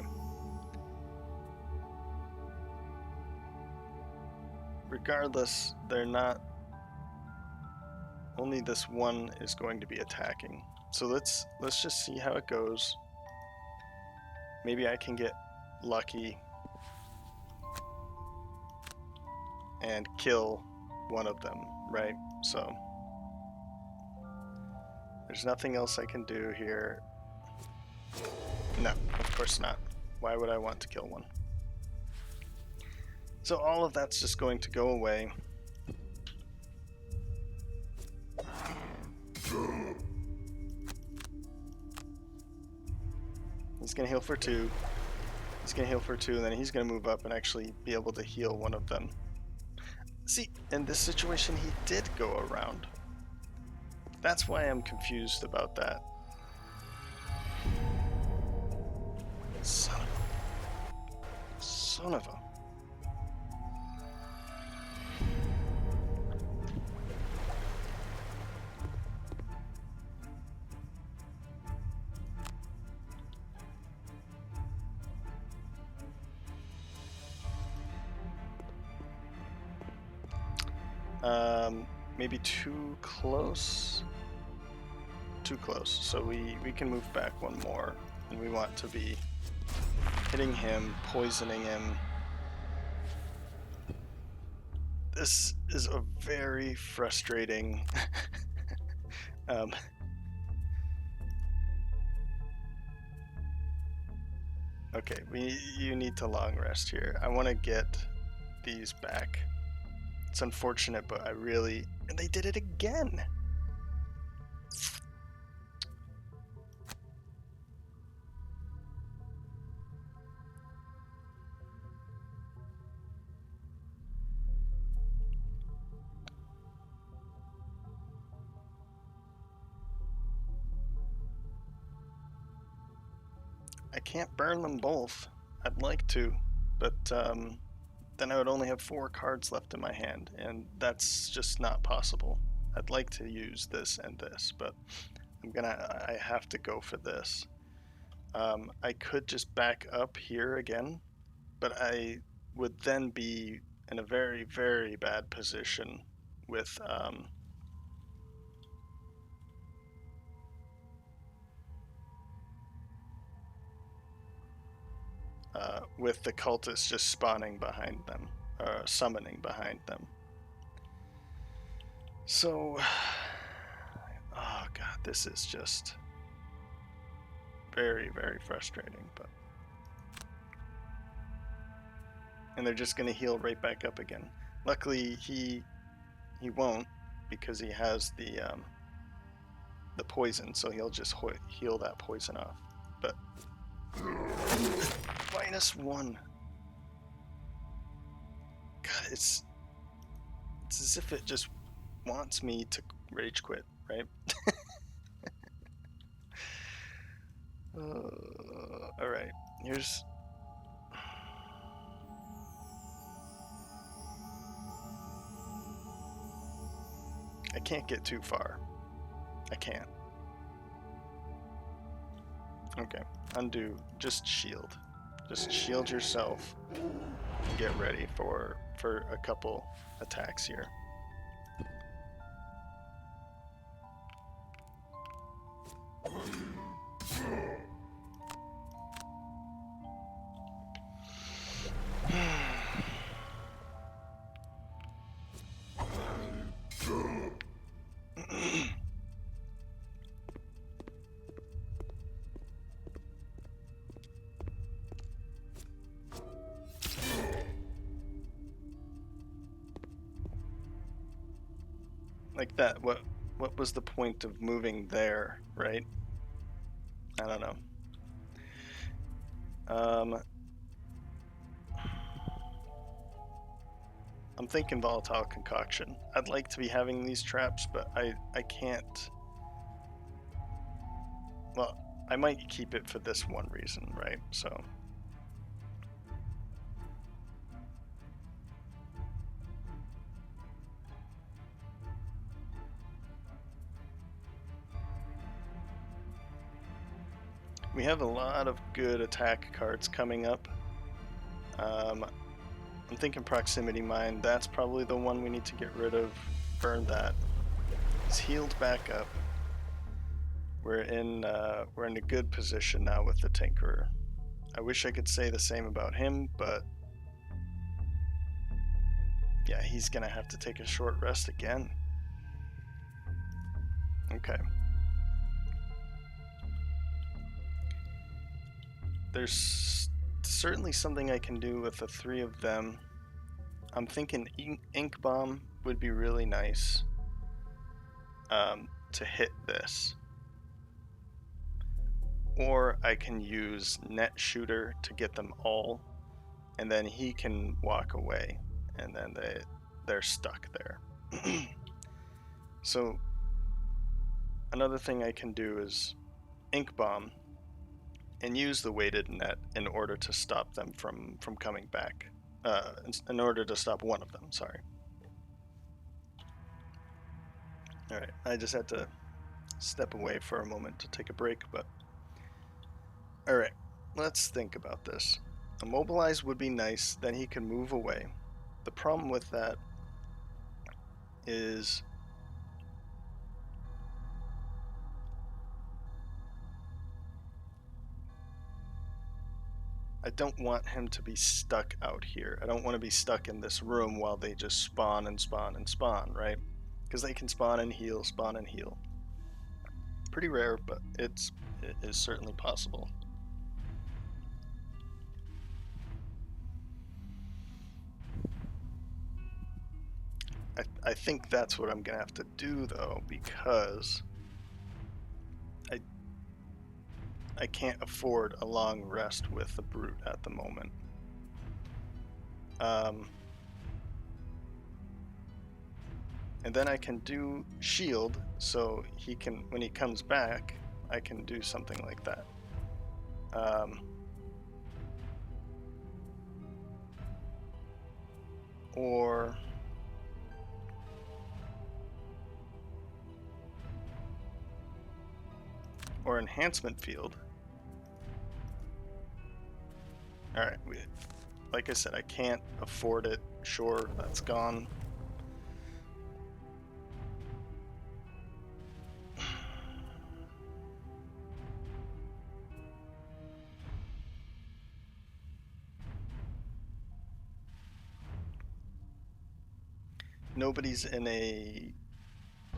Regardless, they're not... Only this one is going to be attacking. So let's just see how it goes. Maybe I can get lucky and kill one of them, right? So there's nothing else I can do here. No, of course not. Why would I want to kill one? So all of that's just going to go away. He's going to heal for 2. He's going to heal for 2, and then he's going to move up and actually be able to heal one of them. See, in this situation, he did go around. That's why I'm confused about that. Son of a... Maybe too close? Too close. So we can move back one more. And we want to be hitting him, poisoning him. This is a very frustrating... Okay, you need to long rest here. I want to get these back. It's unfortunate, but I really... And they did it again! I can't burn them both. I'd like to, but then I would only have 4 cards left in my hand, and that's just not possible. I'd like to use this and this, but I have to go for this. I could just back up here again, but I would then be in a very, very bad position with the cultists just spawning behind them, summoning behind them. So, oh god, this is just very, very frustrating. But and they're just gonna heal right back up again. Luckily, he won't, because he has the poison, so he'll just heal that poison off. But -1. God, it's as if it just wants me to rage quit, right? All right, here's... I can't get too far. I can't. Okay, undo. Just shield. Just shield yourself. And get ready for a couple attacks here. Like that, what was the point of moving there, right? I don't know. I'm thinking volatile concoction. I'd like to be having these traps, but I can't. Well, I might keep it for this one reason, right? So we have a lot of good attack cards coming up. I'm thinking proximity mine. That's probably the one we need to get rid of. Burn that. He's healed back up. We're in a good position now with the Tinkerer. I wish I could say the same about him, but yeah, he's gonna have to take a short rest again. Okay. There's certainly something I can do with the three of them. I'm thinking Ink Bomb would be really nice to hit this. Or I can use Net Shooter to get them all, and then he can walk away, and then they're stuck there. So another thing I can do is Ink Bomb and use the weighted net in order to stop them from coming back. In order to stop one of them, sorry. Alright, I just had to step away for a moment to take a break, but... Alright, let's think about this. Immobilize would be nice, then he can move away. The problem with that is... I don't want him to be stuck out here. I don't want to be stuck in this room while they just spawn and spawn and spawn, right? Because they can spawn and heal, spawn and heal. Pretty rare, but it is certainly possible. I think that's what I'm gonna have to do though, because I can't afford a long rest with the brute at the moment. And then I can do shield, so he can, when he comes back, I can do something like that. Or enhancement field. Alright, like I said, I can't afford it. Sure, that's gone. Nobody's in a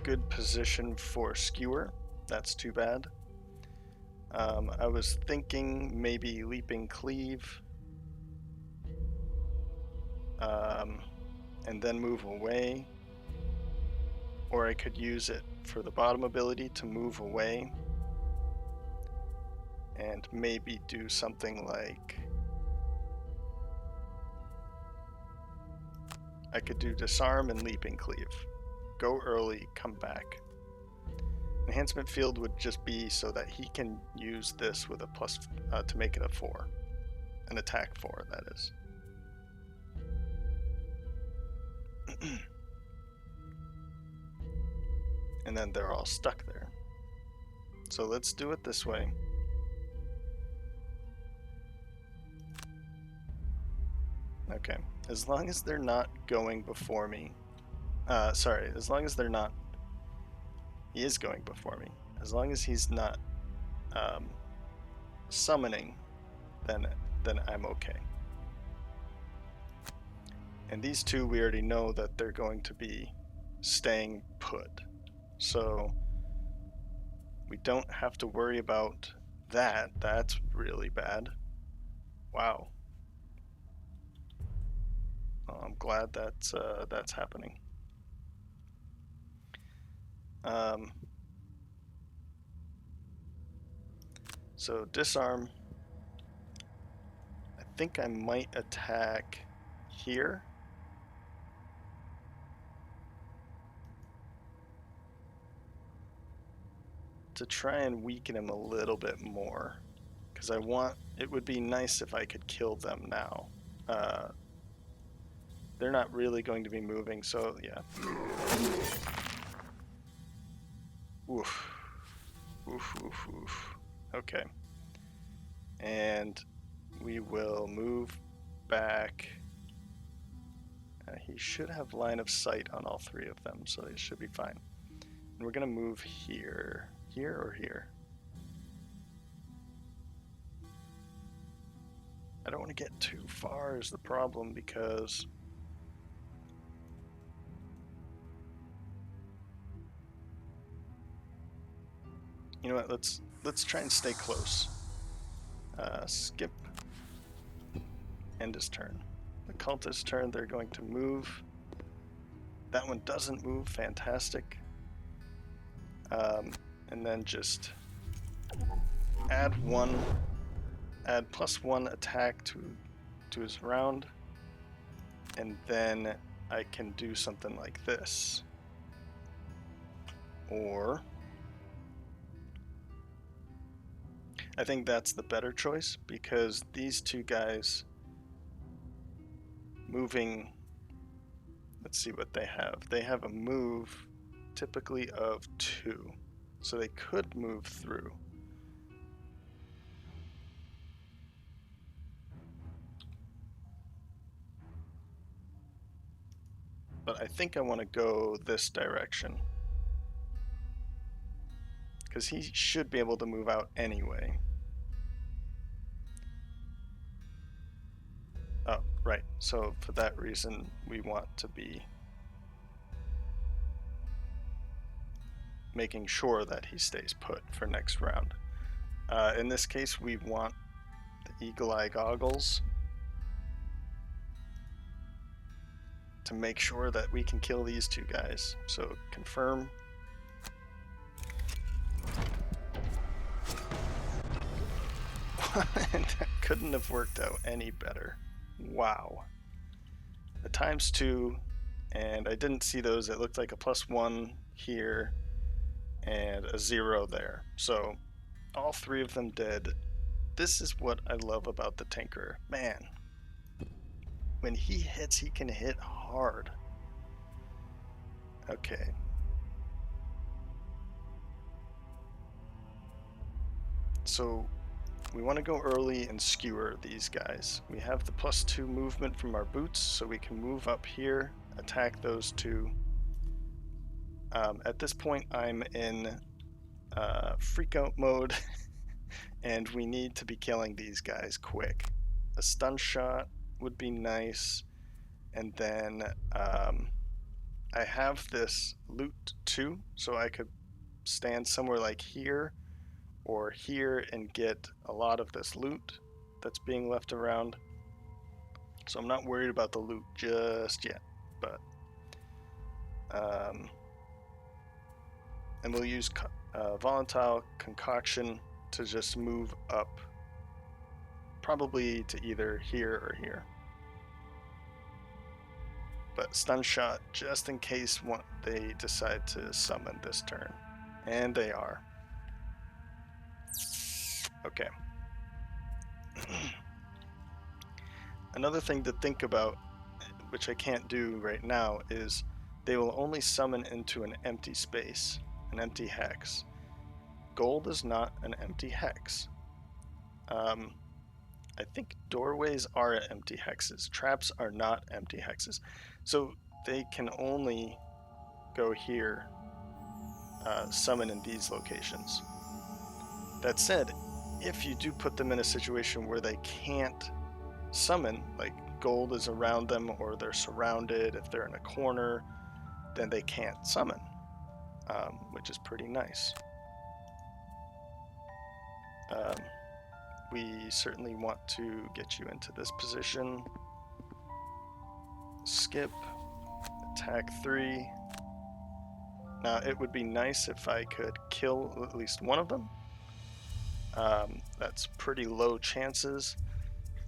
good position for skewer. That's too bad. I was thinking maybe leaping cleave, and then move away, or I could use it for the bottom ability to move away, and maybe do something like, I could do disarm and leaping cleave. Go early, come back. Enhancement field would just be so that he can use this with a plus to make it a 4. An attack 4, that is. And then they're all stuck there. So let's do it this way. Okay, as long as they're not going before me. Sorry, as long as they're not... He is going before me. As long as he's not summoning, then I'm okay. And these two, we already know that they're going to be staying put. So we don't have to worry about that. That's really bad. Wow. Well, I'm glad that's happening. So disarm. I think I might attack here. To try and weaken him a little bit more. Because it would be nice if I could kill them now. They're not really going to be moving, so yeah. Oof. Oof, oof, oof. Okay. And we will move back. He should have line of sight on all three of them, so it should be fine. And we're going to move here. Here or here? I don't want to get too far is the problem, because you know what, let's try and stay close. Skip. End his turn. The cultist's turn, they're going to move. That one doesn't move, fantastic. And then just add +1 attack to his round, and then I can do something like this. Or I think that's the better choice, because these two guys moving, let's see what they have. They have a move typically of 2, so they could move through. But I think I want to go this direction, because he should be able to move out anyway. Oh, right. So for that reason, we want to be making sure that he stays put for next round. In this case, we want the Eagle Eye Goggles to make sure that we can kill these two guys. So confirm. That couldn't have worked out any better. Wow. The ×2, and I didn't see those. It looked like a +1 here and a 0 there. So all three of them dead. This is what I love about the Tinkerer. Man, when he hits, he can hit hard. Okay. So we want to go early and skewer these guys. We have the +2 movement from our boots, so we can move up here, attack those two. At this point, I'm in freakout mode, and we need to be killing these guys quick. A stun shot would be nice, and then I have this loot too, so I could stand somewhere like here or here and get a lot of this loot that's being left around. So I'm not worried about the loot just yet, but and we'll use volatile concoction to just move up, probably to either here or here. But stun shot just in case they decide to summon this turn, and they are. Okay. Another thing to think about, which I can't do right now, is they will only summon into an empty space, an empty hex. Gold is not an empty hex. I think doorways are empty hexes. Traps are not empty hexes. So they can only go here, summon in these locations. That said, if you do put them in a situation where they can't summon, like gold is around them or they're surrounded, if they're in a corner, then they can't summon, which is pretty nice. We certainly want to get you into this position. Skip, attack 3, Now, it would be nice if I could kill at least one of them. That's pretty low chances.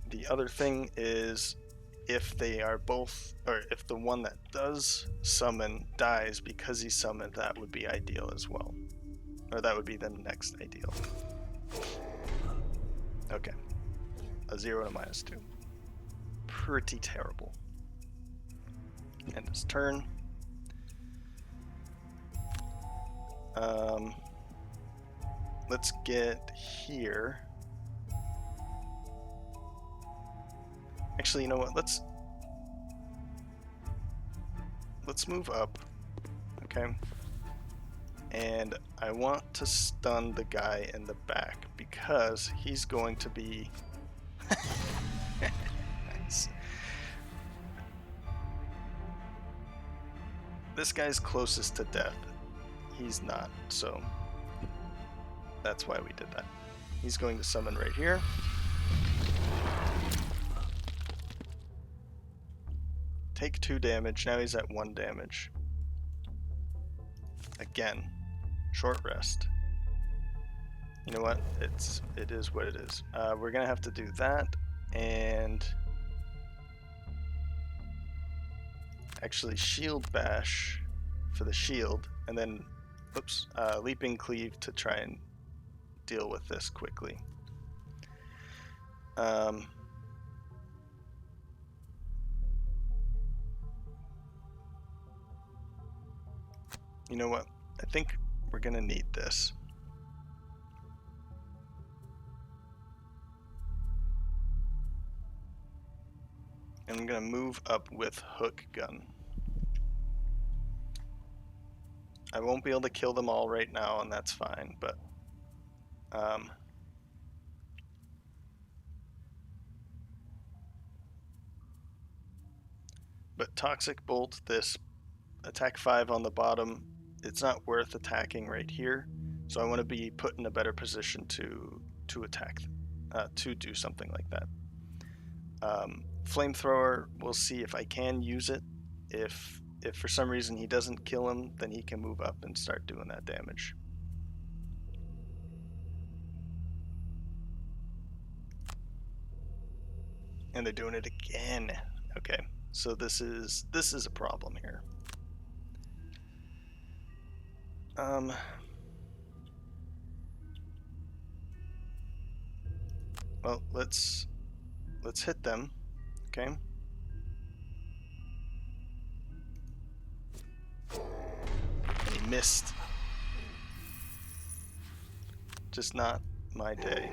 The other thing is if they are both, or if the one that does summon dies because he summoned, that would be ideal as well. Or that would be the next ideal. Okay. A 0 and a -2. Pretty terrible. End his turn. Let's get here. Actually, you know what? Let's move up. Okay. And I want to stun the guy in the back because he's going to be nice. This guy's closest to death. He's not, so that's why we did that. He's going to summon right here. Take 2 damage. Now he's at 1 damage. Again, short rest. You know what? It is what it is. We're gonna have to do that, and actually shield bash for the shield, and then oops, leaping cleave to try and deal with this quickly. You know what? I think we're gonna need this. And I'm gonna move up with hook gun. I won't be able to kill them all right now, and that's fine, but Toxic Bolt, this attack 5 on the bottom, it's not worth attacking right here, so I want to be put in a better position to attack, to do something like that. Flamethrower, we'll see if I can use it. If for some reason he doesn't kill him, then he can move up and start doing that damage. And they're doing it again. Okay, so this is a problem here. Well, let's hit them. Okay. And he missed. Just not my day.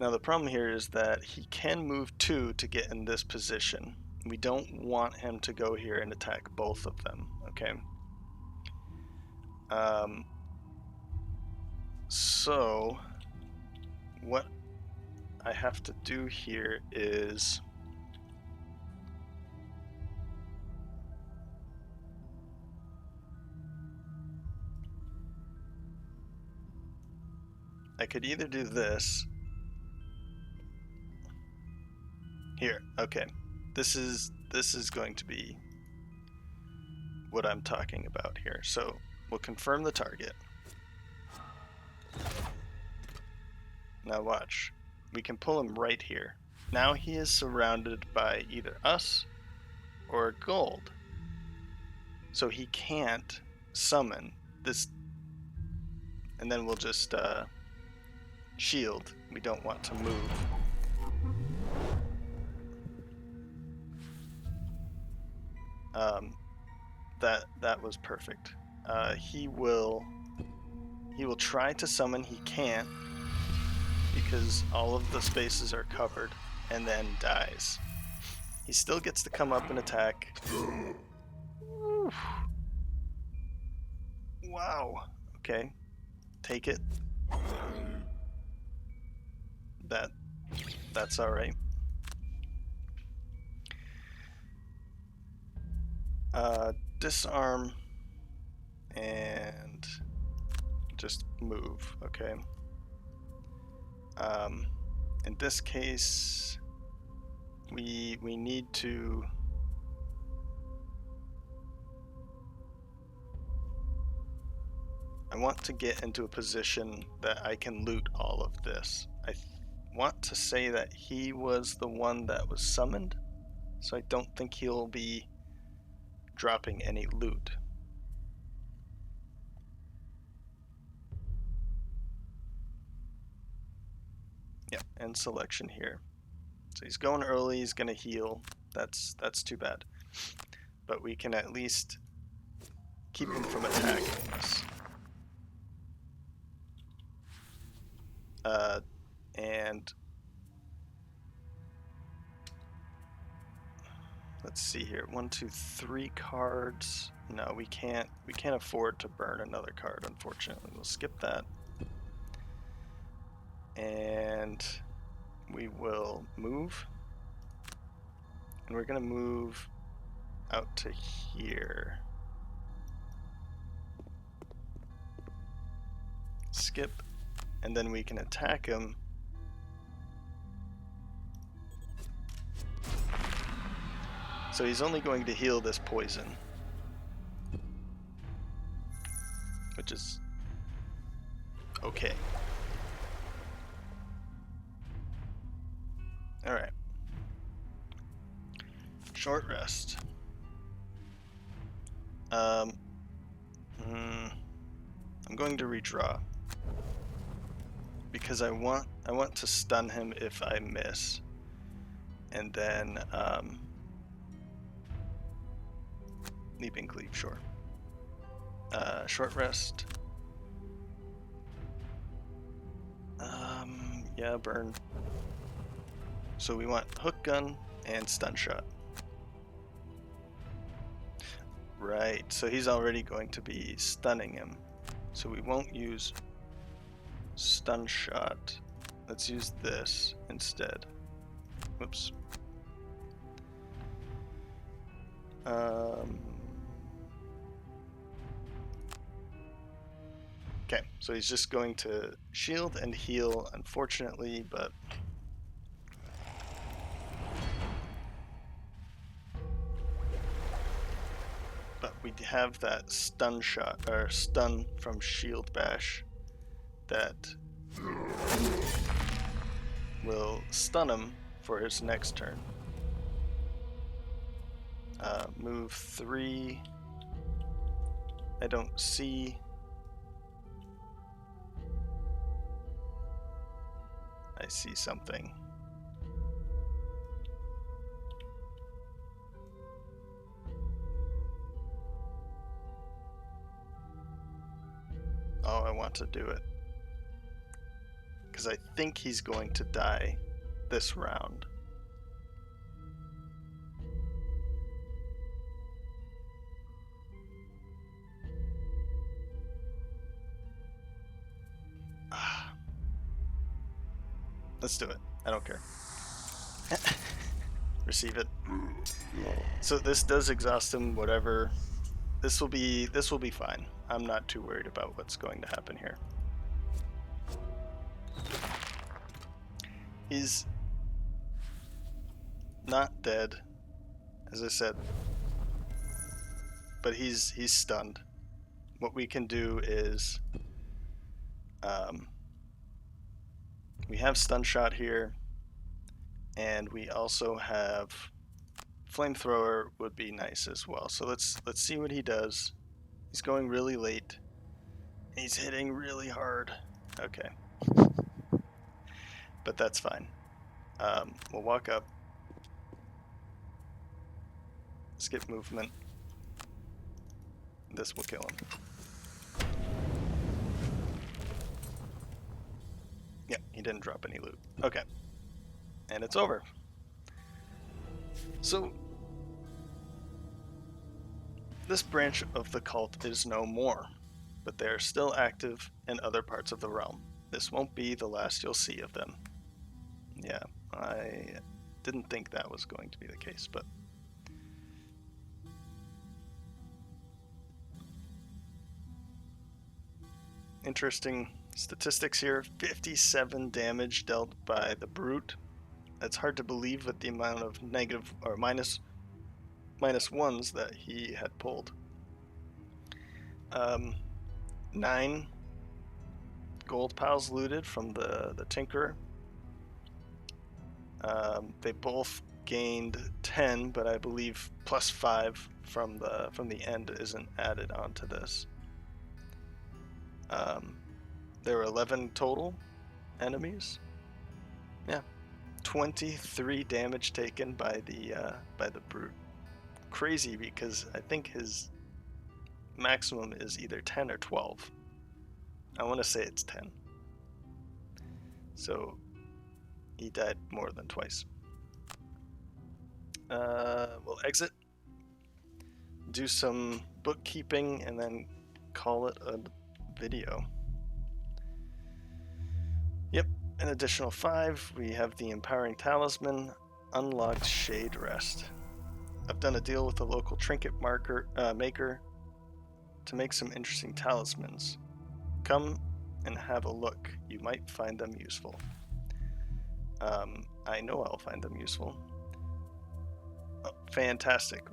Now the problem here is that he can move 2 to get in this position. We don't want him to go here and attack both of them, okay? So what I have to do here is I could either do this here. Okay, this is going to be what I'm talking about here. So we'll confirm the target. Now watch, we can pull him right here. Now he is surrounded by either us or gold, so he can't summon this, and then we'll just shield. We don't want to move. That was perfect. He will try to summon. He can't because all of the spaces are covered, and then dies. He still gets to come up and attack. Oof. Wow. Okay. Take it. That's all right. Disarm and just move. Okay. in this case, we need to... I want to get into a position that I can loot all of this. I want to say that he was the one that was summoned, so I don't think he'll be dropping any loot. Yeah, end selection here. So he's going early, he's gonna heal. That's too bad. But we can at least keep him from attacking us. And let's see here. 1, 2, 3 cards. No, we can't afford to burn another card, unfortunately. We'll skip that. And we will move. And we're gonna move out to here. Skip, and then we can attack him. So he's only going to heal this poison, which is okay. Alright. Short rest. I'm going to redraw because I want to stun him if I miss, and then leaping cleave, sure. Short rest. Yeah, burn. So we want hook gun and stun shot. Right, so he's already going to be stunning him. So we won't use stun shot. Let's use this instead. Whoops. Okay, so he's just going to shield and heal, unfortunately, but we have that stun shot, or stun from shield bash, that will stun him for his next turn. Move 3. I don't see. I see something. Oh, I want to do it. Because I think he's going to die this round. Let's do it. I don't care. Receive it. So this does exhaust him, whatever. This will be fine. I'm not too worried about what's going to happen here. He's not dead, as I said, but he's stunned. What we can do is we have stun shot here, and we also have flamethrower would be nice as well. So let's see what he does. He's going really late. He's hitting really hard. Okay. But that's fine. We'll walk up. Skip movement. This will kill him. Yeah, he didn't drop any loot. Okay. And it's over. So, this branch of the cult is no more, but they are still active in other parts of the realm. This won't be the last you'll see of them. Yeah, I didn't think that was going to be the case, but... Interesting Statistics here, 57 damage dealt by the brute. That's hard to believe with the amount of negative or minus ones that he had pulled. 9 gold piles looted from the Tinkerer. They both gained 10, but I believe plus 5 from the end isn't added onto this. There were 11 total enemies. Yeah, 23 damage taken by the brute. Crazy, because I think his maximum is either 10 or 12. I want to say it's 10. So he died more than twice. We'll exit, do some bookkeeping, and then call it a video. Yep, an additional 5. We have the Empowering Talisman, unlocked Shaderest. I've done a deal with a local trinket maker to make some interesting talismans. Come and have a look. You might find them useful. I know I'll find them useful. Oh, fantastic.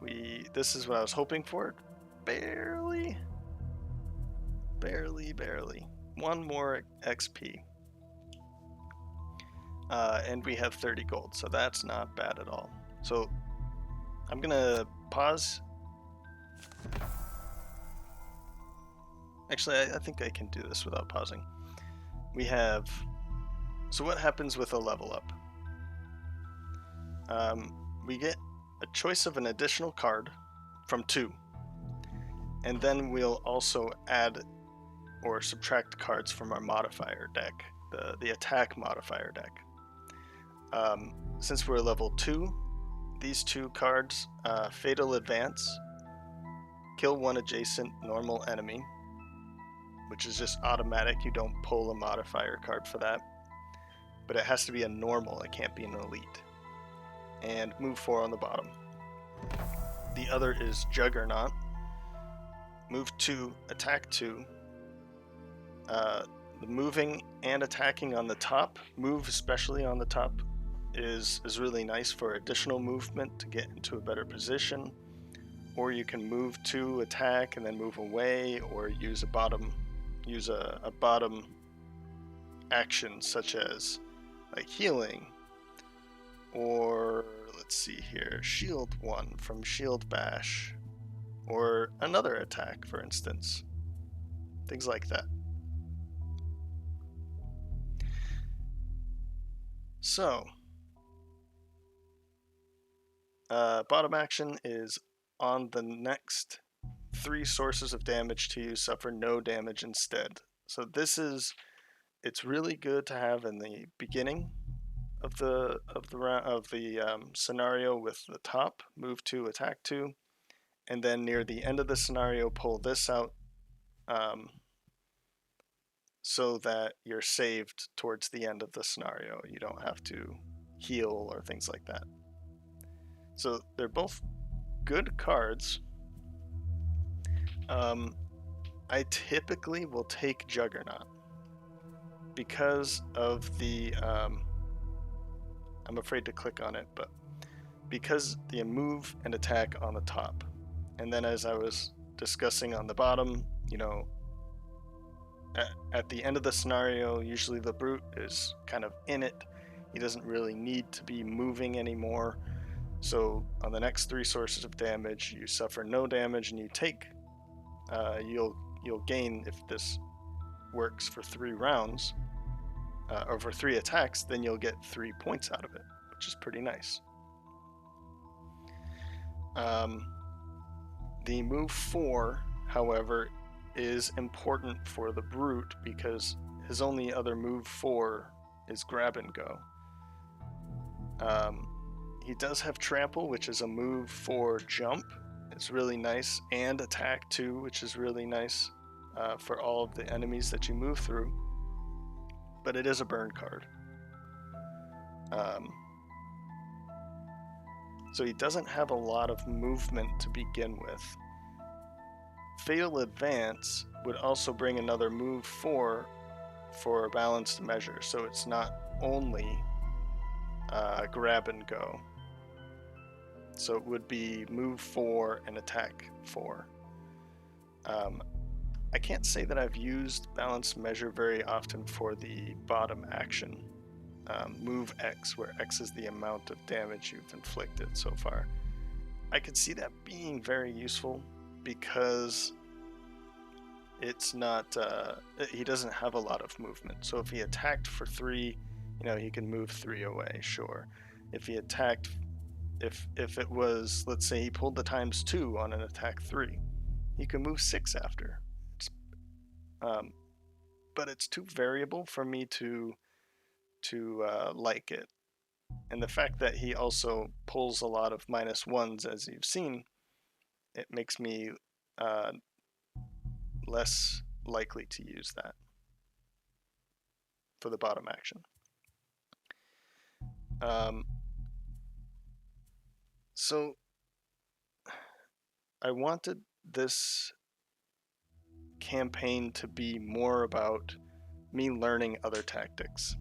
This is what I was hoping for. Barely. 1 more XP. And we have 30 gold, so that's not bad at all. So I'm gonna pause. Actually, I think I can do this without pausing. So what happens with a level up? We get a choice of an additional card from 2. And then we'll also add or subtract cards from our modifier deck, the attack modifier deck. Since we're level 2, these 2 cards, Fatal Advance, kill 1 adjacent normal enemy, which is just automatic. You don't pull a modifier card for that. But it has to be a normal, it can't be an elite. And move 4 on the bottom. The other is Juggernaut. Move 2, attack 2. The moving and attacking on the top, move especially on the top, is really nice for additional movement to get into a better position. Or you can move 2, attack, and then move away, or use a bottom action such as like healing, or let's see here, shield 1 from shield bash, or another attack, for instance. Things like that. So, bottom action is on the next 3 sources of damage to you, suffer no damage instead. So it's really good to have in the beginning of the scenario with the top, move 2, attack 2, and then near the end of the scenario, pull this out, so that you're saved towards the end of the scenario. You don't have to heal or things like that. So they're both good cards. I typically will take Juggernaut because of the I'm afraid to click on it, but because the move and attack on the top, and then as I was discussing on the bottom, at the end of the scenario, usually the brute is kind of in it. He doesn't really need to be moving anymore. So on the next 3 sources of damage, you suffer no damage, and you take you'll gain, if this works for 3 rounds or for 3 attacks, then you'll get 3 points out of it, which is pretty nice. The move 4, however, is important for the brute because his only other move 4 is grab and go. He does have trample, which is a move 4 jump. It's really nice, and attack 2, which is really nice for all of the enemies that you move through. But it is a burn card. So he doesn't have a lot of movement to begin with. Fatal Advance would also bring another move 4 for balanced measure, so it's not only grab and go. So it would be move 4 and attack 4. I can't say that I've used balanced measure very often for the bottom action, move X, where X is the amount of damage you've inflicted so far. I could see that being very useful because it's not, he doesn't have a lot of movement. So if he attacked for 3, you know, he can move 3 away, sure. If he attacked, if it was, let's say he pulled the ×2 on an attack 3, he can move 6 after. But it's too variable for me to like it. And the fact that he also pulls a lot of -1s, as you've seen, it makes me less likely to use that for the bottom action. So I wanted this campaign to be more about me learning other tactics,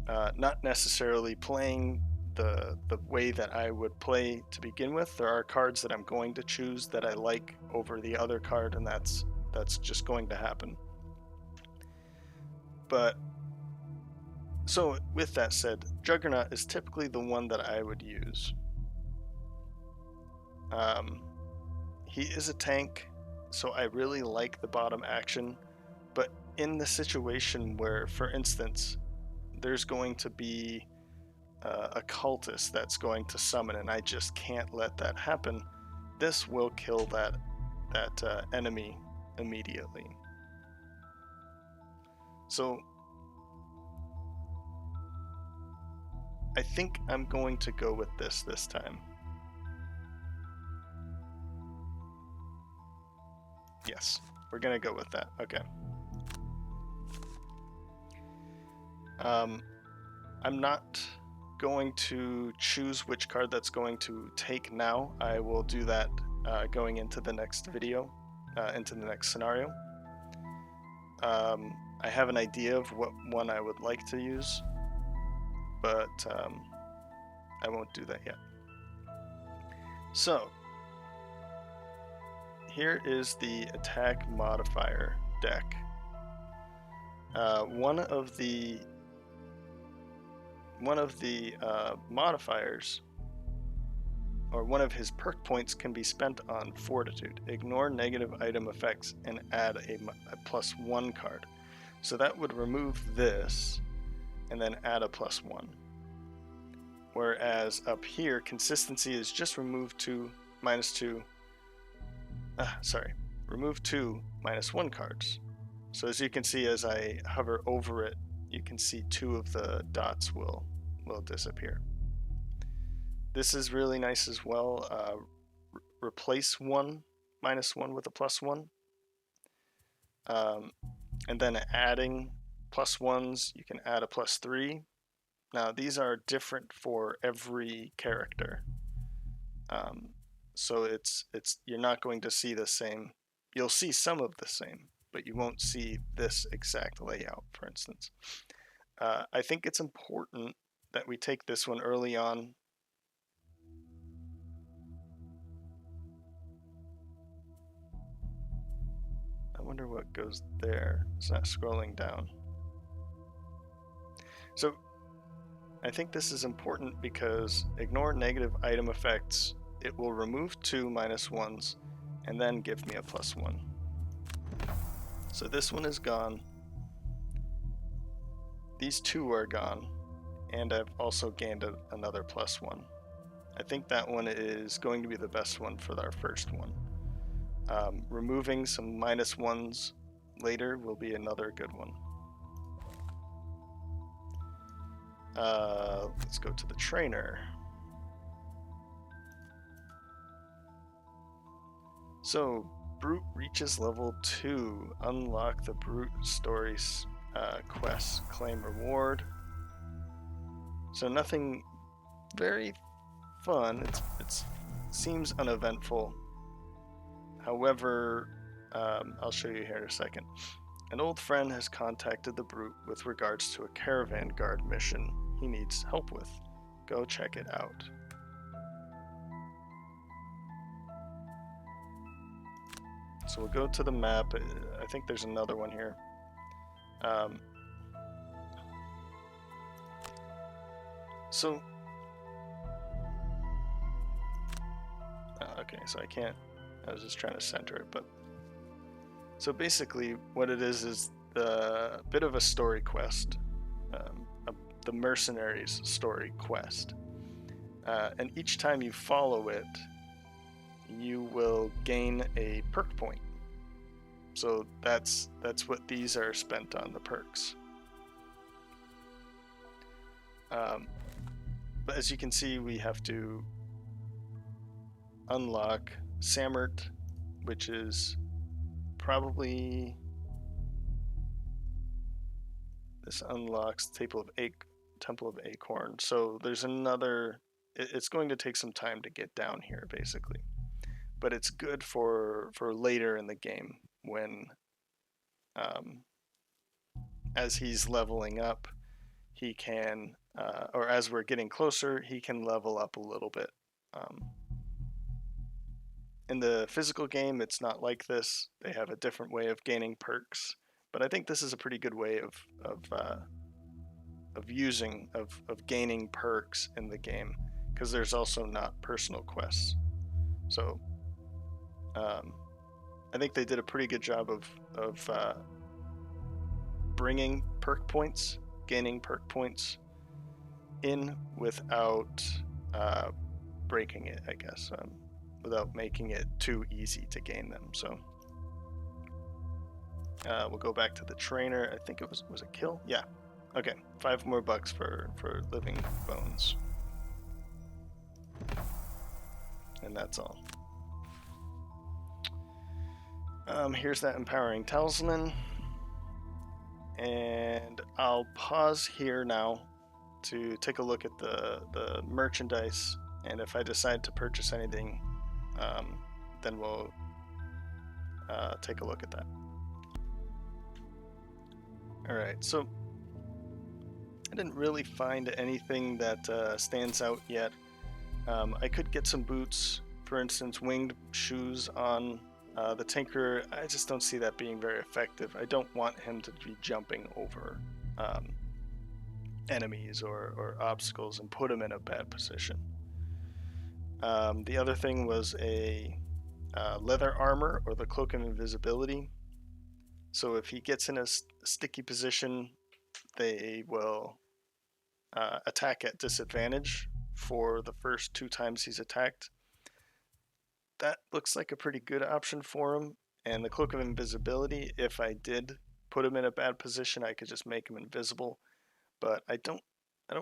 not necessarily playing the way that I would play to begin with. There are cards that I'm going to choose that I like over the other card, and that's just going to happen. But so with that said, Juggernaut is typically the one that I would use. He is a tank, so I really like the bottom action, but in the situation where, for instance, there's going to be a cultist that's going to summon and I just can't let that happen, this will kill that enemy immediately. So I think I'm going to go with this time. Yes, we're gonna go with that. Okay. I'm not going to choose which card that's going to take now. I will do that going into the next video, into the next scenario. I have an idea of what one I would like to use, but I won't do that yet. So here is the attack modifier deck. One of the modifiers, or one of his perk points, can be spent on Fortitude. Ignore negative item effects and add a +1 card. So that would remove this and then add a +1. Whereas up here, consistency is just remove 2 -2. Remove 2 -1 cards. So as you can see, as I hover over it, you can see 2 of the dots will disappear. This is really nice as well. Replace 1 -1 with a +1. And then adding +1s, you can add a +3. Now these are different for every character. So it's you're not going to see the same. You'll see some of the same, but you won't see this exact layout, for instance. I think it's important that we take this one early on. I wonder what goes there. It's not scrolling down. So I think this is important because ignore negative item effects. It will remove 2 -1s and then give me a +1. So this one is gone. These 2 are gone, and I've also gained another +1. I think that one is going to be the best one for our first one. Removing some -1s later will be another good one. Let's go to the trainer. So, Brute reaches level 2. Unlock the Brute stories quest. Claim reward. So nothing very fun. It seems uneventful. However, I'll show you here in a second. An old friend has contacted the brute with regards to a caravan guard mission he needs help with. Go check it out. So we'll go to the map. I think there's another one here. Okay, so I can't. I was just trying to center it, but so basically, what it is the bit of a story quest, the mercenaries story quest, and each time you follow it, you will gain a perk point. So that's what these are spent on, the perks. But as you can see, we have to unlock Samert, which is probably, this unlocks Temple of Acorn. So there's another, it's going to take some time to get down here basically, but it's good for later in the game when as he's leveling up, he can or as we're getting closer, he can level up a little bit. In the physical game, it's not like this. They have a different way of gaining perks, but I think this is a pretty good way of gaining perks in the game, because there's also not personal quests. So I think they did a pretty good job of bringing perk points, gaining perk points in without breaking it, I guess, without making it too easy to gain them. So we'll go back to the trainer. I think it was a kill? Yeah. Okay, $5 more for living bones. And that's all. Here's that empowering talisman. And I'll pause here now to take a look at the merchandise, and if I decide to purchase anything, then we'll take a look at that. Alright, so I didn't really find anything that stands out yet. I could get some boots, for instance, winged shoes on the Tinkerer. I just don't see that being very effective. I don't want him to be jumping over enemies or obstacles and put him in a bad position. The other thing was a leather armor, or the cloak of invisibility. So if he gets in a sticky position, they will attack at disadvantage for the first 2 times he's attacked. That looks like a pretty good option for him. And the cloak of invisibility, if I did put him in a bad position, I could just make him invisible. But I don't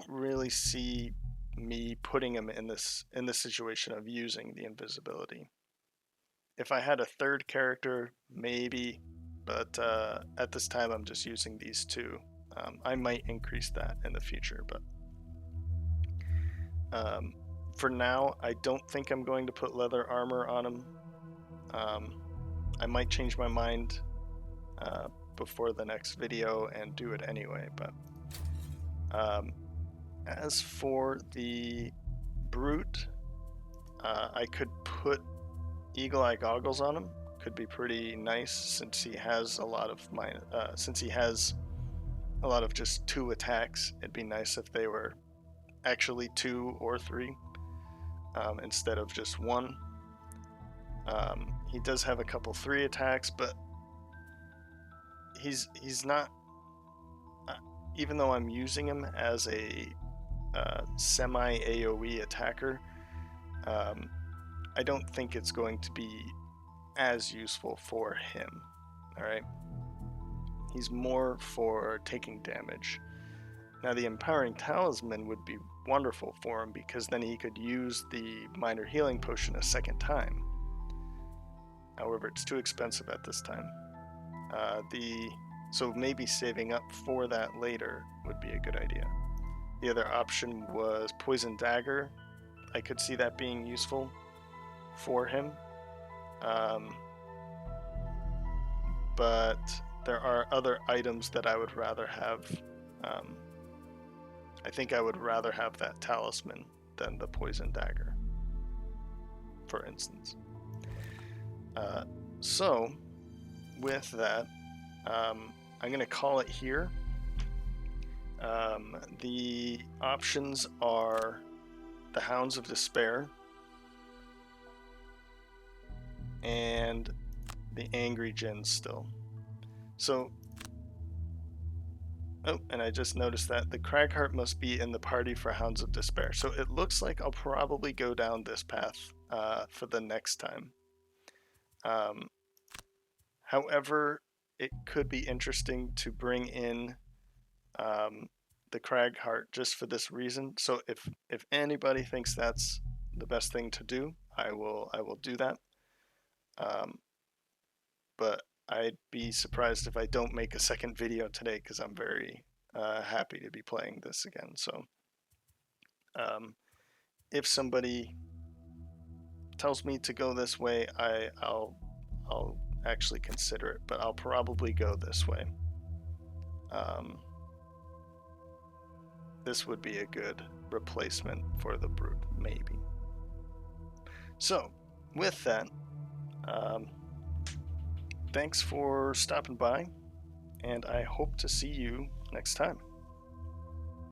really see me putting him in this situation of using the invisibility. If I had a third character, maybe, but at this time I'm just using these 2. I might increase that in the future, but for now, I don't think I'm going to put leather armor on him. I might change my mind before the next video and do it anyway, but as for the brute, I could put eagle eye goggles on him. Could be pretty nice since he has a lot of just 2 attacks. It'd be nice if they were actually 2 or 3 instead of just 1. He does have a couple 3 attacks, but he's not, even though I'm using him as a semi AoE attacker, I don't think it's going to be as useful for him. Alright, he's more for taking damage. Now the empowering talisman would be wonderful for him, because then he could use the minor healing potion a second time. However, it's too expensive at this time. So maybe saving up for that later would be a good idea. The other option was poison dagger. I could see that being useful for him. But there are other items that I would rather have. I think I would rather have that talisman than the poison dagger, for instance. So, with that, I'm going to call it here. The options are the Hounds of Despair and the Angry Djinns still. So, oh, and I just noticed that the Cragheart must be in the party for Hounds of Despair. So it looks like I'll probably go down this path for the next time. However, it could be interesting to bring in the Cragheart just for this reason. So if anybody thinks that's the best thing to do, I will do that. But I'd be surprised if I don't make a second video today because I'm very happy to be playing this again. So if somebody tells me to go this way, I'll actually consider it, but I'll probably go this way. This would be a good replacement for the Brute, maybe. So, with that, thanks for stopping by, and I hope to see you next time.